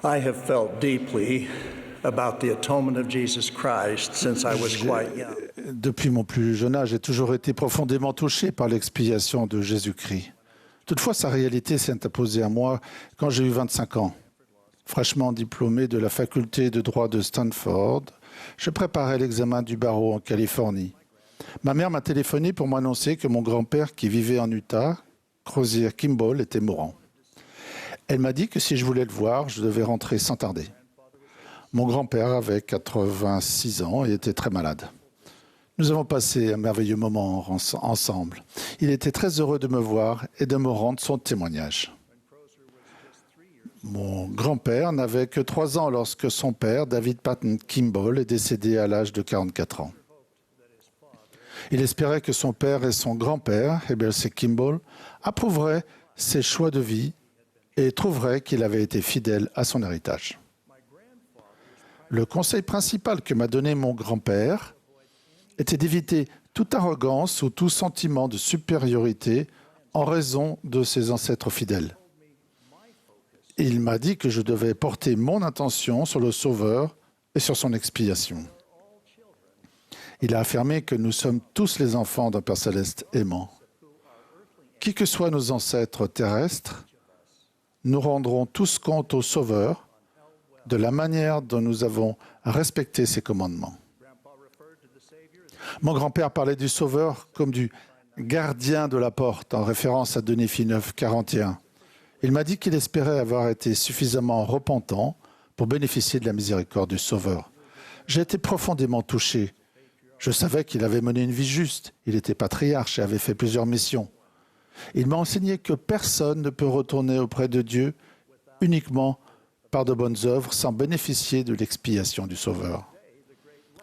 I have felt deeply about the atonement of Jesus Christ since I was quite young. Depuis mon plus jeune âge, j'ai toujours été profondément touché par l'expiation de Jésus-Christ. Toutefois, sa réalité s'est imposée à moi quand j'ai eu 25 ans. Fraîchement diplômé de la faculté de droit de Stanford, je préparais l'examen du barreau en Californie. Ma mère m'a téléphoné pour m'annoncer que mon grand-père, qui vivait en Utah, Crozier Kimball, était mourant. Elle m'a dit que si je voulais le voir, je devais rentrer sans tarder. Mon grand-père avait 86 ans et était très malade. Nous avons passé un merveilleux moment ensemble. Il était très heureux de me voir et de me rendre son témoignage. Mon grand-père n'avait que 3 ans lorsque son père, David Patton Kimball, est décédé à l'âge de 44 ans. Il espérait que son père et son grand-père, Heber C. Kimball, approuveraient ses choix de vie et trouveraient qu'il avait été fidèle à son héritage. Le conseil principal que m'a donné mon grand-père était d'éviter toute arrogance ou tout sentiment de supériorité en raison de ses ancêtres fidèles. Il m'a dit que je devais porter mon attention sur le Sauveur et sur son expiation. Il a affirmé que nous sommes tous les enfants d'un Père céleste aimant. Qui que soient nos ancêtres terrestres, nous rendrons tous compte au Sauveur de la manière dont nous avons respecté ses commandements. Mon grand-père parlait du Sauveur comme du gardien de la porte, en référence à 2 Néphi 9, 41. Il m'a dit qu'il espérait avoir été suffisamment repentant pour bénéficier de la miséricorde du Sauveur. J'ai été profondément touché. Je savais qu'il avait mené une vie juste. Il était patriarche et avait fait plusieurs missions. Il m'a enseigné que personne ne peut retourner auprès de Dieu uniquement par de bonnes œuvres sans bénéficier de l'expiation du Sauveur.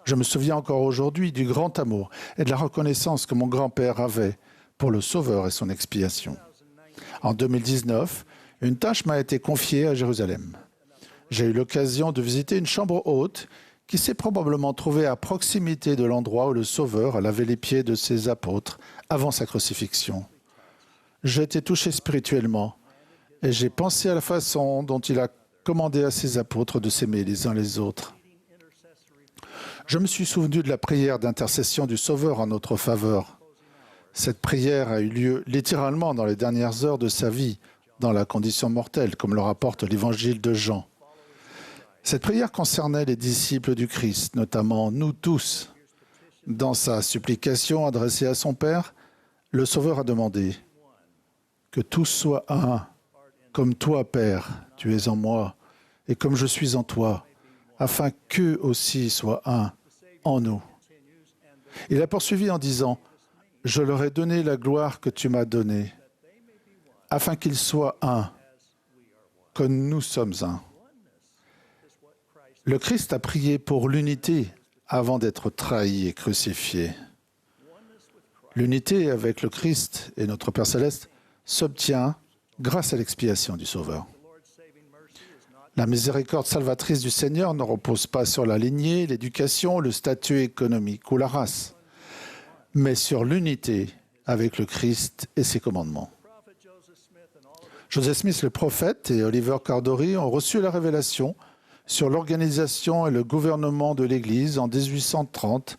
Je me souviens encore aujourd'hui du grand amour et de la reconnaissance que mon grand-père avait pour le Sauveur et son expiation. En 2019, une tâche m'a été confiée à Jérusalem. J'ai eu l'occasion de visiter une chambre haute qui s'est probablement trouvée à proximité de l'endroit où le Sauveur a lavé les pieds de ses apôtres avant sa crucifixion. J'ai été touché spirituellement et j'ai pensé à la façon dont il a commandé à ses apôtres de s'aimer les uns les autres. Je me suis souvenu de la prière d'intercession du Sauveur en notre faveur. Cette prière a eu lieu littéralement dans les dernières heures de sa vie, dans la condition mortelle, comme le rapporte l'Évangile de Jean. Cette prière concernait les disciples du Christ, notamment nous tous. Dans sa supplication adressée à son Père, le Sauveur a demandé « Que tous soient un, comme toi, Père, tu es en moi, et comme je suis en toi, afin qu'eux aussi soient un en nous. » Il a poursuivi en disant « Je leur ai donné la gloire que tu m'as donnée, afin qu'ils soient un, comme nous sommes un. » Le Christ a prié pour l'unité avant d'être trahi et crucifié. L'unité avec le Christ et notre Père céleste s'obtient grâce à l'expiation du Sauveur. La miséricorde salvatrice du Seigneur ne repose pas sur la lignée, l'éducation, le statut économique ou la race, mais sur l'unité avec le Christ et ses commandements. Joseph Smith, le prophète, et Oliver Cowdery ont reçu la révélation sur l'organisation et le gouvernement de l'Église en 1830,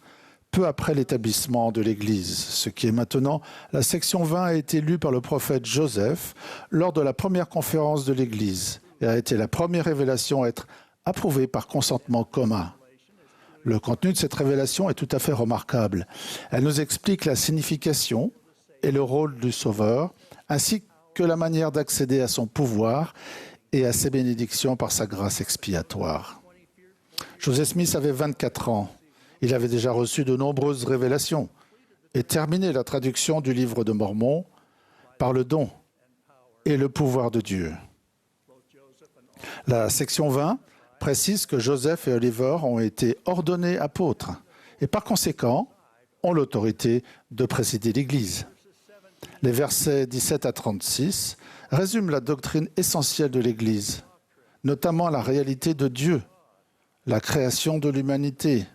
peu après l'établissement de l'Église. Ce qui est maintenant la section 20 a été lue par le prophète Joseph lors de la première conférence de l'Église et a été la première révélation à être approuvée par consentement commun. Le contenu de cette révélation est tout à fait remarquable. Elle nous explique la signification et le rôle du Sauveur, ainsi que la manière d'accéder à son pouvoir et à ses bénédictions par sa grâce expiatoire. Joseph Smith avait 24 ans. Il avait déjà reçu de nombreuses révélations et terminé la traduction du livre de Mormon par le don et le pouvoir de Dieu. La section 20 précise que Joseph et Oliver ont été ordonnés apôtres et par conséquent ont l'autorité de présider l'Église. Les versets 17 à 36 résument la doctrine essentielle de l'Église, notamment la réalité de Dieu, la création de l'humanité,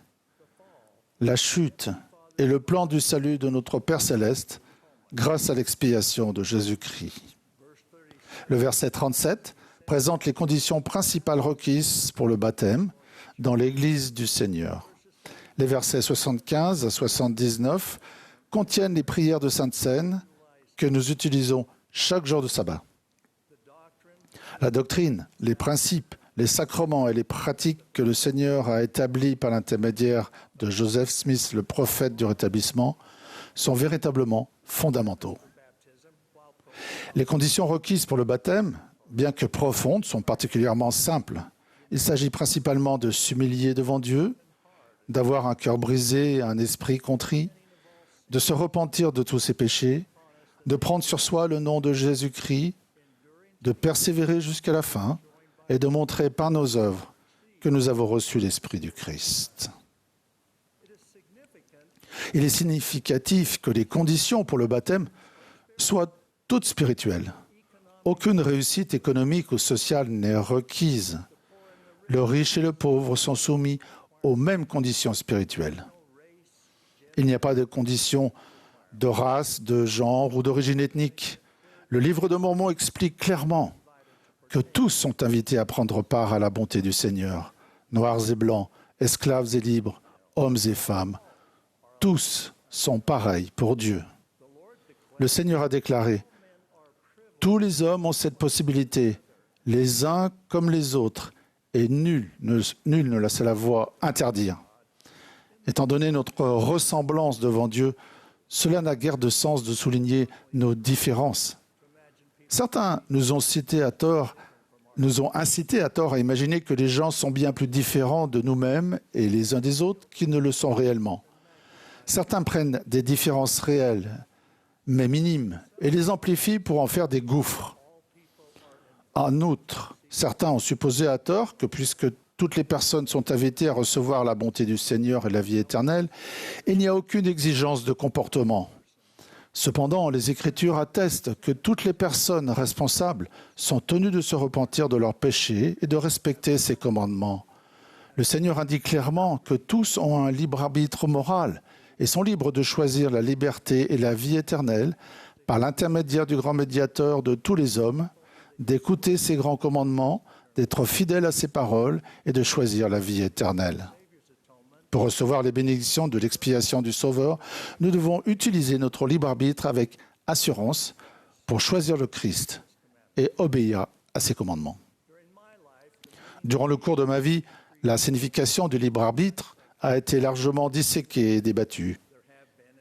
la chute et le plan du salut de notre Père céleste grâce à l'expiation de Jésus-Christ. Le verset 37 présente les conditions principales requises pour le baptême dans l'Église du Seigneur. Les versets 75 à 79 contiennent les prières de Sainte Seine que nous utilisons chaque jour de sabbat. La doctrine, les principes, les sacrements et les pratiques que le Seigneur a établis par l'intermédiaire de Joseph Smith, le prophète du rétablissement, sont véritablement fondamentaux. Les conditions requises pour le baptême, bien que profondes, sont particulièrement simples. Il s'agit principalement de s'humilier devant Dieu, d'avoir un cœur brisé et un esprit contrit, de se repentir de tous ses péchés, de prendre sur soi le nom de Jésus-Christ, de persévérer jusqu'à la fin et de montrer par nos œuvres que nous avons reçu l'Esprit du Christ. Il est significatif que les conditions pour le baptême soient toutes spirituelles. Aucune réussite économique ou sociale n'est requise. Le riche et le pauvre sont soumis aux mêmes conditions spirituelles. Il n'y a pas de conditions de race, de genre ou d'origine ethnique. Le livre de Mormon explique clairement que tous sont invités à prendre part à la bonté du Seigneur, noirs et blancs, esclaves et libres, hommes et femmes. Tous sont pareils pour Dieu. Le Seigneur a déclaré « Tous les hommes ont cette possibilité, les uns comme les autres, et nul ne se la voit interdire. » Étant donné notre ressemblance devant Dieu, cela n'a guère de sens de souligner nos différences. Certains nous ont incités à tort à imaginer que les gens sont bien plus différents de nous-mêmes et les uns des autres qu'ils ne le sont réellement. Certains prennent des différences réelles, mais minimes, et les amplifient pour en faire des gouffres. En outre, certains ont supposé à tort que puisque toutes les personnes sont invitées à recevoir la bonté du Seigneur et la vie éternelle, il n'y a aucune exigence de comportement. Cependant, les Écritures attestent que toutes les personnes responsables sont tenues de se repentir de leurs péchés et de respecter ses commandements. Le Seigneur indique clairement que tous ont un libre arbitre moral et sont libres de choisir la liberté et la vie éternelle par l'intermédiaire du grand médiateur de tous les hommes, d'écouter ses grands commandements, d'être fidèles à ses paroles et de choisir la vie éternelle. Pour recevoir les bénédictions de l'expiation du Sauveur, nous devons utiliser notre libre arbitre avec assurance pour choisir le Christ et obéir à ses commandements. Durant le cours de ma vie, la signification du libre arbitre a été largement disséquée et débattue.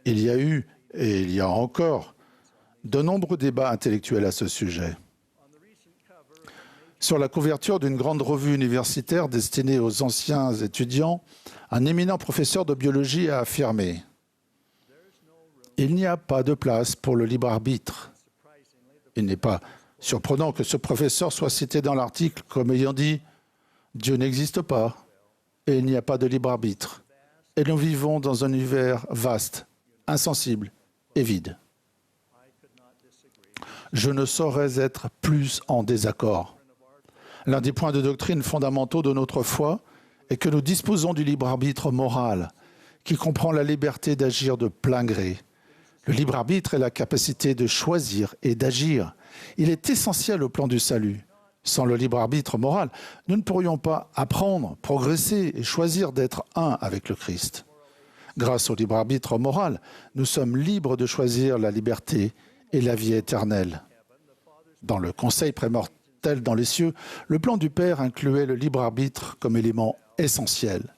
Il y a eu, et il y a encore, de nombreux débats intellectuels à ce sujet. Sur la couverture d'une grande revue universitaire destinée aux anciens étudiants, un éminent professeur de biologie a affirmé « Il n'y a pas de place pour le libre arbitre ». Il n'est pas surprenant que ce professeur soit cité dans l'article comme ayant dit « Dieu n'existe pas et il n'y a pas de libre arbitre. Et nous vivons dans un univers vaste, insensible et vide. » Je ne saurais être plus en désaccord. L'un des points de doctrine fondamentaux de notre foi est que nous disposons du libre arbitre moral, qui comprend la liberté d'agir de plein gré. Le libre arbitre est la capacité de choisir et d'agir. Il est essentiel au plan du salut. Sans le libre arbitre moral, nous ne pourrions pas apprendre, progresser et choisir d'être un avec le Christ. Grâce au libre arbitre moral, nous sommes libres de choisir la liberté et la vie éternelle. Dans le conseil prémortel dans les cieux, le plan du Père incluait le libre arbitre comme élément essentiel.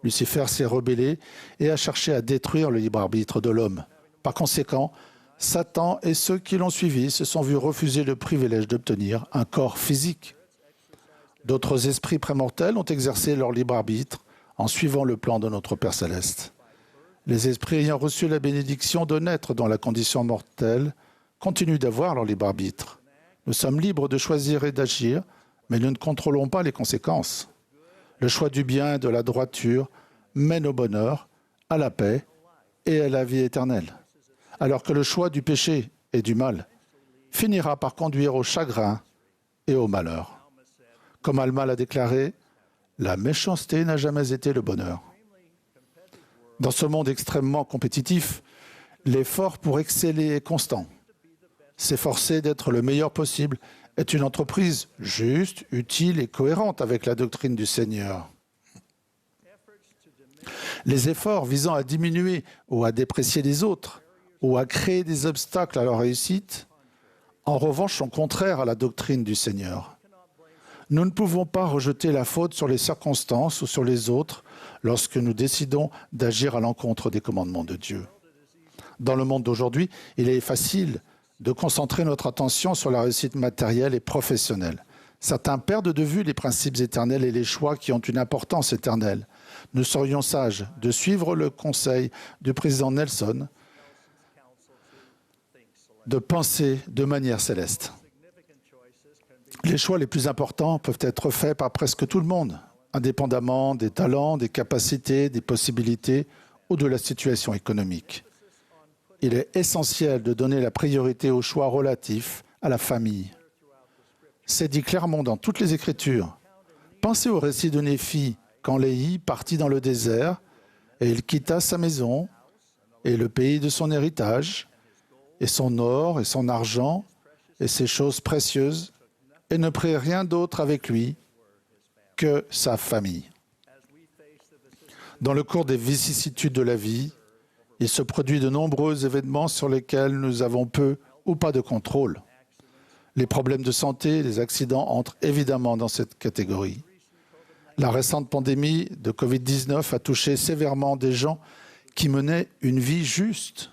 Lucifer s'est rebellé et a cherché à détruire le libre arbitre de l'homme. Par conséquent, Satan et ceux qui l'ont suivi se sont vus refuser le privilège d'obtenir un corps physique. D'autres esprits prémortels ont exercé leur libre arbitre en suivant le plan de notre Père céleste. Les esprits ayant reçu la bénédiction de naître dans la condition mortelle continuent d'avoir leur libre arbitre. Nous sommes libres de choisir et d'agir, mais nous ne contrôlons pas les conséquences. Le choix du bien et de la droiture mène au bonheur, à la paix et à la vie éternelle, alors que le choix du péché et du mal finira par conduire au chagrin et au malheur. Comme Alma l'a déclaré, la méchanceté n'a jamais été le bonheur. Dans ce monde extrêmement compétitif, l'effort pour exceller est constant. S'efforcer d'être le meilleur possible est une entreprise juste, utile et cohérente avec la doctrine du Seigneur. Les efforts visant à diminuer ou à déprécier les autres ou à créer des obstacles à leur réussite, en revanche, sont contraires à la doctrine du Seigneur. Nous ne pouvons pas rejeter la faute sur les circonstances ou sur les autres lorsque nous décidons d'agir à l'encontre des commandements de Dieu. Dans le monde d'aujourd'hui, il est facile de concentrer notre attention sur la réussite matérielle et professionnelle. Certains perdent de vue les principes éternels et les choix qui ont une importance éternelle. Nous serions sages de suivre le conseil du président Nelson de penser de manière céleste. Les choix les plus importants peuvent être faits par presque tout le monde, indépendamment des talents, des capacités, des possibilités ou de la situation économique. Il est essentiel de donner la priorité aux choix relatifs à la famille. C'est dit clairement dans toutes les Écritures. Pensez au récit de Néphi, quand Léhi partit dans le désert, et il quitta sa maison et le pays de son héritage, et son or et son argent, et ses choses précieuses, et ne prit rien d'autre avec lui que sa famille. Dans le cours des vicissitudes de la vie, il se produit de nombreux événements sur lesquels nous avons peu ou pas de contrôle. Les problèmes de santé, les accidents entrent évidemment dans cette catégorie. La récente pandémie de Covid-19 a touché sévèrement des gens qui menaient une vie juste.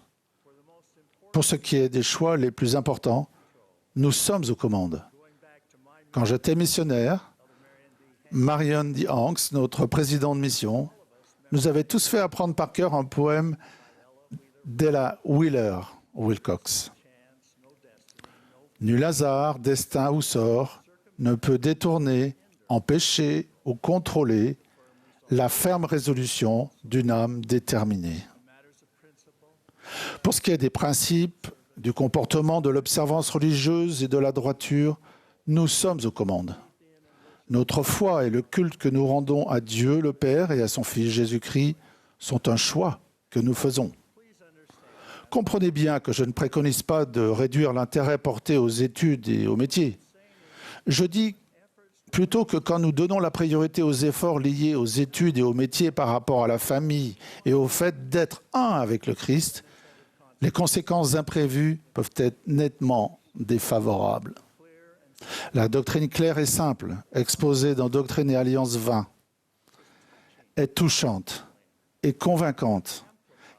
Pour ce qui est des choix les plus importants, nous sommes aux commandes. Quand j'étais missionnaire, Marion D. Hanks, notre président de mission, nous avait tous fait apprendre par cœur un poème d'Ella Wheeler Wilcox. Nul hasard, destin ou sort ne peut détourner, empêcher ou contrôler la ferme résolution d'une âme déterminée. Pour ce qui est des principes, du comportement, de l'observance religieuse et de la droiture, nous sommes aux commandes. Notre foi et le culte que nous rendons à Dieu le Père et à son Fils Jésus-Christ sont un choix que nous faisons. Comprenez bien que je ne préconise pas de réduire l'intérêt porté aux études et aux métiers. Je dis plutôt que quand nous donnons la priorité aux efforts liés aux études et aux métiers par rapport à la famille et au fait d'être un avec le Christ, les conséquences imprévues peuvent être nettement défavorables. La doctrine claire et simple, exposée dans Doctrine et Alliance 20, est touchante et convaincante,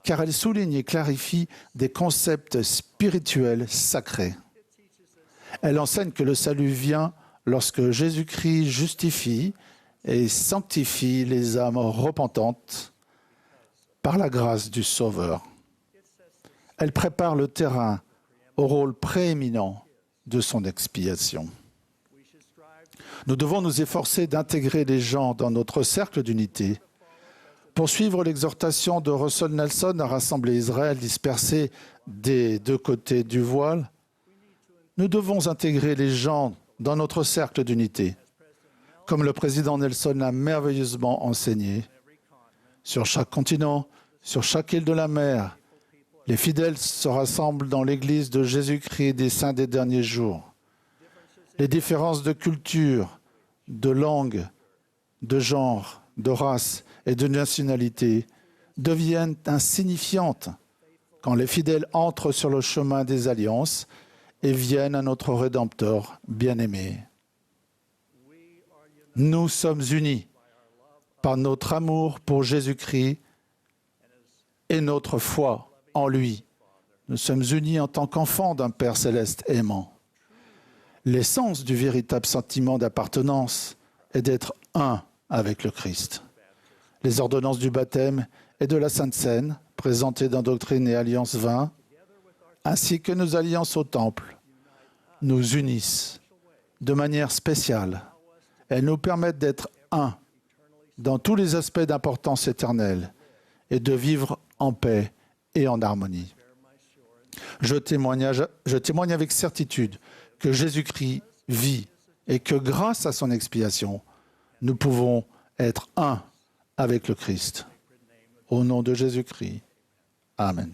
car elle souligne et clarifie des concepts spirituels sacrés. Elle enseigne que le salut vient lorsque Jésus-Christ justifie et sanctifie les âmes repentantes par la grâce du Sauveur. Elle prépare le terrain au rôle prééminent de son expiation. Nous devons nous efforcer d'intégrer les gens dans notre cercle d'unité. Pour suivre l'exhortation de Russell Nelson à rassembler Israël dispersé des deux côtés du voile, nous devons intégrer les gens dans notre cercle d'unité, comme le président Nelson l'a merveilleusement enseigné. Sur chaque continent, sur chaque île de la mer, les fidèles se rassemblent dans l'Église de Jésus-Christ des saints des derniers jours. Les différences de culture, de langue, de genre, de race et de nationalité deviennent insignifiantes quand les fidèles entrent sur le chemin des alliances et viennent à notre Rédempteur bien-aimé. Nous sommes unis par notre amour pour Jésus-Christ et notre foi en lui. Nous sommes unis en tant qu'enfants d'un Père céleste aimant. L'essence du véritable sentiment d'appartenance est d'être un avec le Christ. Les ordonnances du baptême et de la Sainte Seine, présentées dans Doctrine et Alliance 20, ainsi que nos alliances au Temple, nous unissent de manière spéciale. Elles nous permettent d'être un dans tous les aspects d'importance éternelle et de vivre en paix et en harmonie. Je témoigne avec certitude que Jésus-Christ vit et que grâce à son expiation, nous pouvons être un avec le Christ. Au nom de Jésus-Christ. Amen.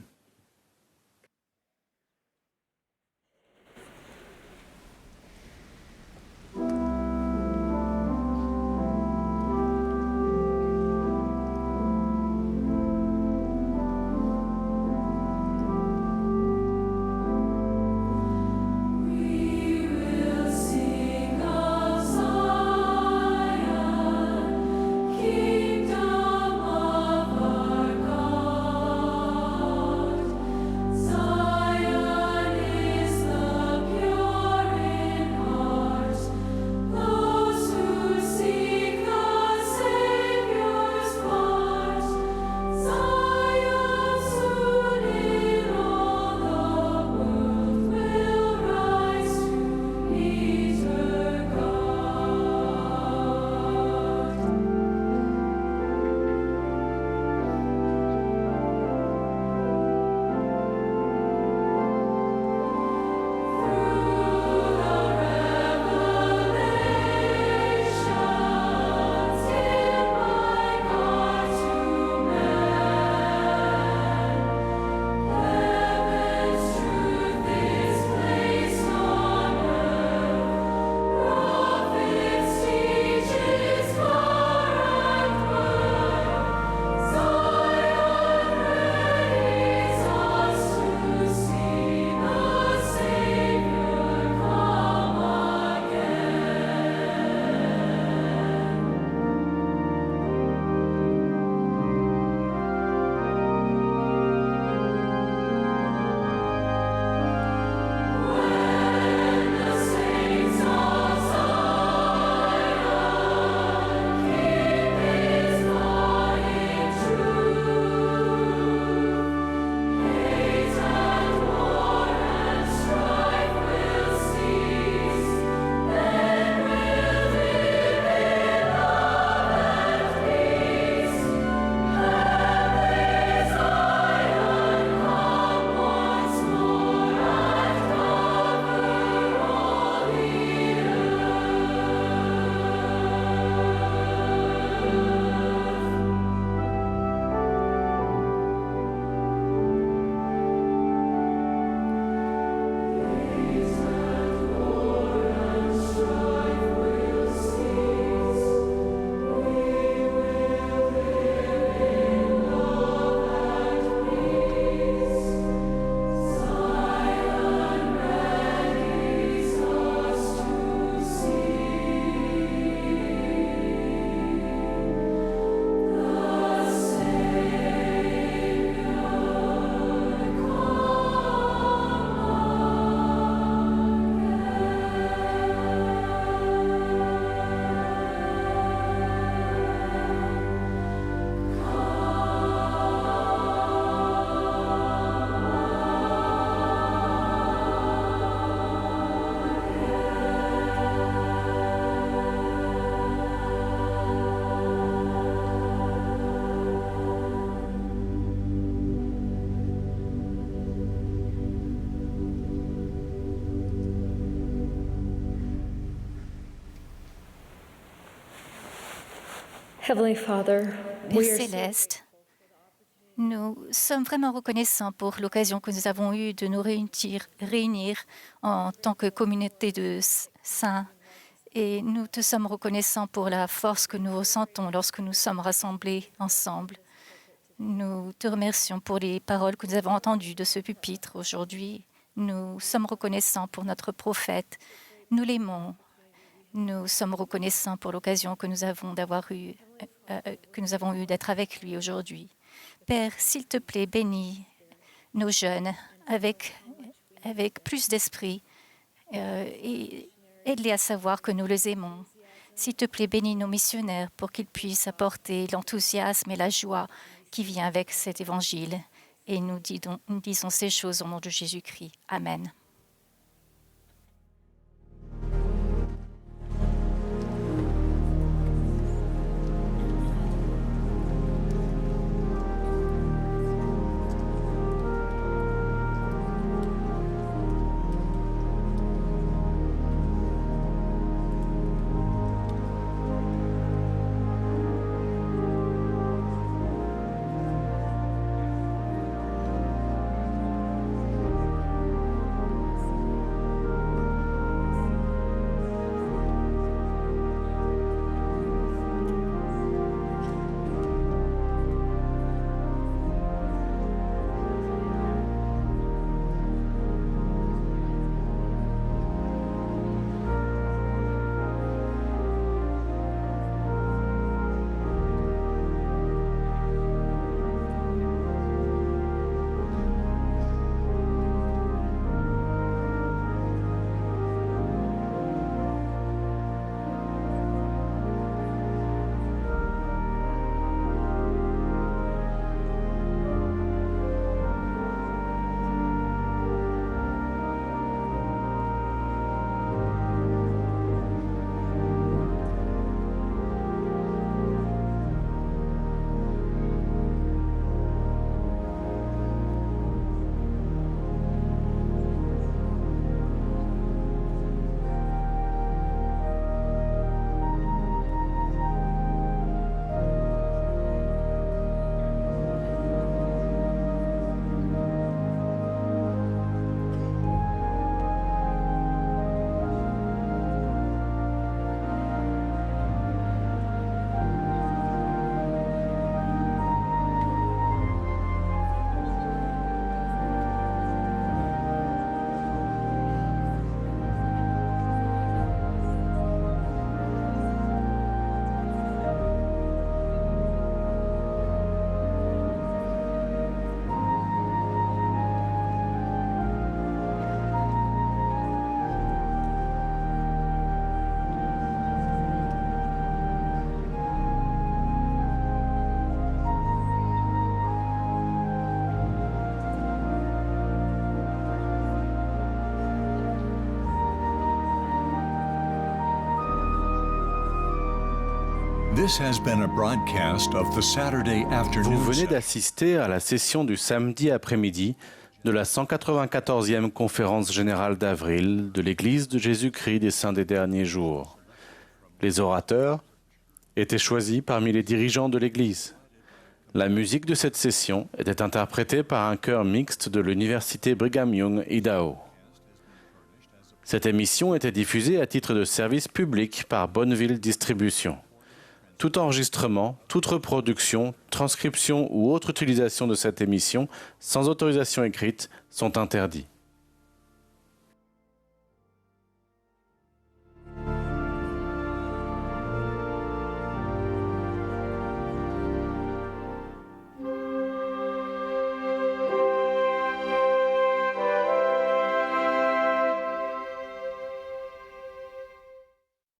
Heavenly Father, Père we are céleste, nous sommes vraiment reconnaissants pour l'occasion que nous avons eue de nous réunir en tant que communauté de saints. Et nous te sommes reconnaissants pour la force que nous ressentons lorsque nous sommes rassemblés ensemble. Nous te remercions pour les paroles que nous avons entendues de ce pupitre aujourd'hui. Nous sommes reconnaissants pour notre prophète. Nous l'aimons. Nous sommes reconnaissants pour l'occasion que nous avons eue d'être avec lui aujourd'hui. Père, s'il te plaît, bénis nos jeunes avec plus d'esprit et aide-les à savoir que nous les aimons. S'il te plaît, bénis nos missionnaires pour qu'ils puissent apporter l'enthousiasme et la joie qui vient avec cet évangile. Et nous disons ces choses au nom de Jésus-Christ. Amen. This has been a broadcast of the Saturday Vous afternoon venez session. d'assister à la session du samedi après-midi de la 194e conférence générale d'avril de l'Église de Jésus-Christ des Saints des Derniers Jours. Les orateurs étaient choisis parmi les dirigeants de l'Église. La musique de cette session était interprétée par un chœur mixte de l'Université Brigham Young, Idaho. Cette émission était diffusée à titre de service public par Bonneville Distribution. Tout enregistrement, toute reproduction, transcription ou autre utilisation de cette émission sans autorisation écrite sont interdits.